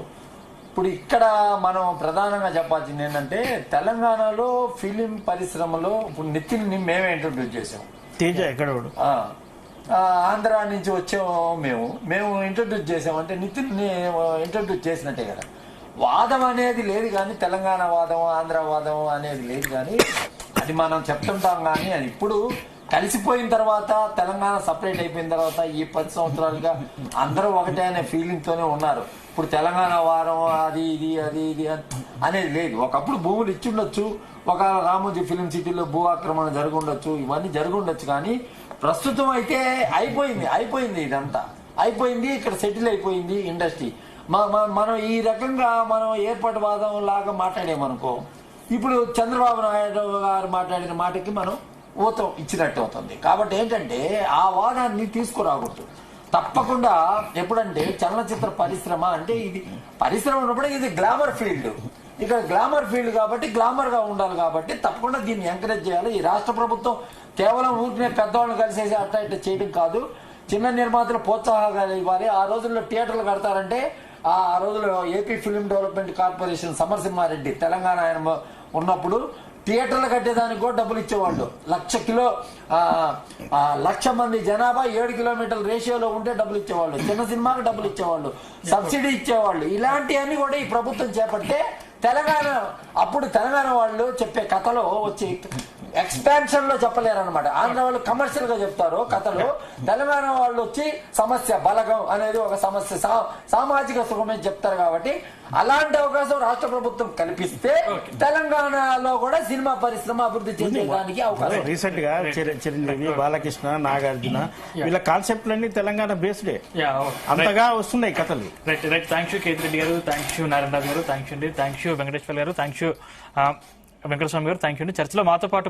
ఇప్పుడు ఇక్కడ మనం ప్రధానంగా చెప్పాల్సింది ఏంటంటే తెలంగాణలో ఫిలిం పరిశ్రమలో ఇప్పుడు నితిన్ని మేమే ఇంట్రడ్యూస్ చేసాం. తేజ ఎక్కడ ఆంధ్ర నుంచి వచ్చాము మేము ఇంట్రడ్యూస్ చేసామంటే నితిన్ని ఇంట్రడ్యూస్ చేసినట్టే కదా. వాదం అనేది లేదు కానీ, తెలంగాణ వాదం ఆంధ్ర వాదం అనేది లేదు కానీ, అది మనం చెప్తుంటాం కానీ అది ఇప్పుడు కలిసిపోయిన తర్వాత, తెలంగాణ సపరేట్ అయిపోయిన తర్వాత ఈ 10 సంవత్సరాలుగా అందరూ ఒకటే అనే ఫీలింగ్ తోనే ఉన్నారు. ఇప్పుడు తెలంగాణ వారం అది ఇది అనేది లేదు. ఒకప్పుడు భూములు ఇచ్చిండొచ్చు, ఒక రామోజీ ఫిలిం సిటీలో భూ ఆక్రమణ జరుగుండొచ్చు, ఇవన్నీ జరుగుండొచ్చు, కానీ ప్రస్తుతం అయితే అయిపోయింది ఇదంతా అయిపోయింది. ఇక్కడ సెటిల్ అయిపోయింది ఇండస్ట్రీ. మనం ఈ రకంగా మనం ఏర్పాటువాదం లాగా మాట్లాడేమనుకో, ఇప్పుడు చంద్రబాబు నాయుడు గారు మాట్లాడిన మాటకి మనం ఊతం ఇచ్చినట్టు అవుతుంది. కాబట్టి ఏంటంటే ఆ వాదాన్ని తీసుకురాకూడదు తప్పకుండా. ఎప్పుడంటే చలనచిత్ర పరిశ్రమ అంటే ఇది పరిశ్రమ ఉన్నప్పుడు ఇది గ్లామర్ ఫీల్డ్, ఇక్కడ గ్లామర్ ఫీల్డ్ కాబట్టి గ్లామర్ గా ఉండాలి. కాబట్టి తప్పకుండా దీన్ని ఎంకరేజ్ చేయాలి. ఈ రాష్ట్ర ప్రభుత్వం కేవలం ఊరినే పెద్దవాళ్ళని కలిసేసి అట్లా ఇట్లా చేయడం కాదు, చిన్న నిర్మాతలు ప్రోత్సాహాలు ఇవ్వాలి. ఆ రోజుల్లో థియేటర్లు కడతారంటే ఆ రోజుల్లో AP film development corporation Samarasimha Reddy Telangana ఆయన ఉన్నప్పుడు థియేటర్లు కట్టేదానికి కూడా డబ్బులు ఇచ్చేవాళ్ళు. 1,00,000 మంది జనాభా 7 కిలోమీటర్ల రేషియోలో ఉంటే డబ్బులు ఇచ్చేవాళ్ళు, చిన్న సినిమాకి డబ్బులు ఇచ్చేవాళ్ళు, సబ్సిడీ ఇచ్చేవాళ్ళు. ఇలాంటివన్నీ కూడా ఈ ప్రభుత్వం చేపడితే అప్పుడు తెలంగాణ వాళ్ళు చెప్పే కథలో వచ్చి ఎక్స్పాన్షన్ లో చెప్పలేరన్నమాట. ఆంధ్ర వాళ్ళు కమర్షియల్ గా చెప్తారు కథలు, తెలంగాణ వాళ్ళు వచ్చి సమస్య బలగం అనేది ఒక సమస్య, సామాజిక సుఖమే చెప్తారు. కాబట్టి అలాంటి అవకాశం రాష్ట్ర ప్రభుత్వం కల్పిస్తే తెలంగాణలో కూడా సినిమా పరిశ్రమ అభివృద్ధి చెందడానికి అవకాశం. రీసెంట్ గా చిరంజీవి, బాలకృష్ణ, నాగార్జున వీళ్ళ కాన్సెప్ట్లన్నీ తెలంగాణ బేస్డే, అంతగా వస్తున్నాయి కథలు. రైట్ థ్యాంక్ యూ కేతిరెడ్డి గారు, థ్యాంక్ యూ నారాయణ రాజు గారు, థ్యాంక్ యూ వెంకటేశ్వర గారు, థ్యాంక్ యూ వెంకటస్వామి గారు, థ్యాంక్ యూ అండి. చర్చలో మాతో పాటు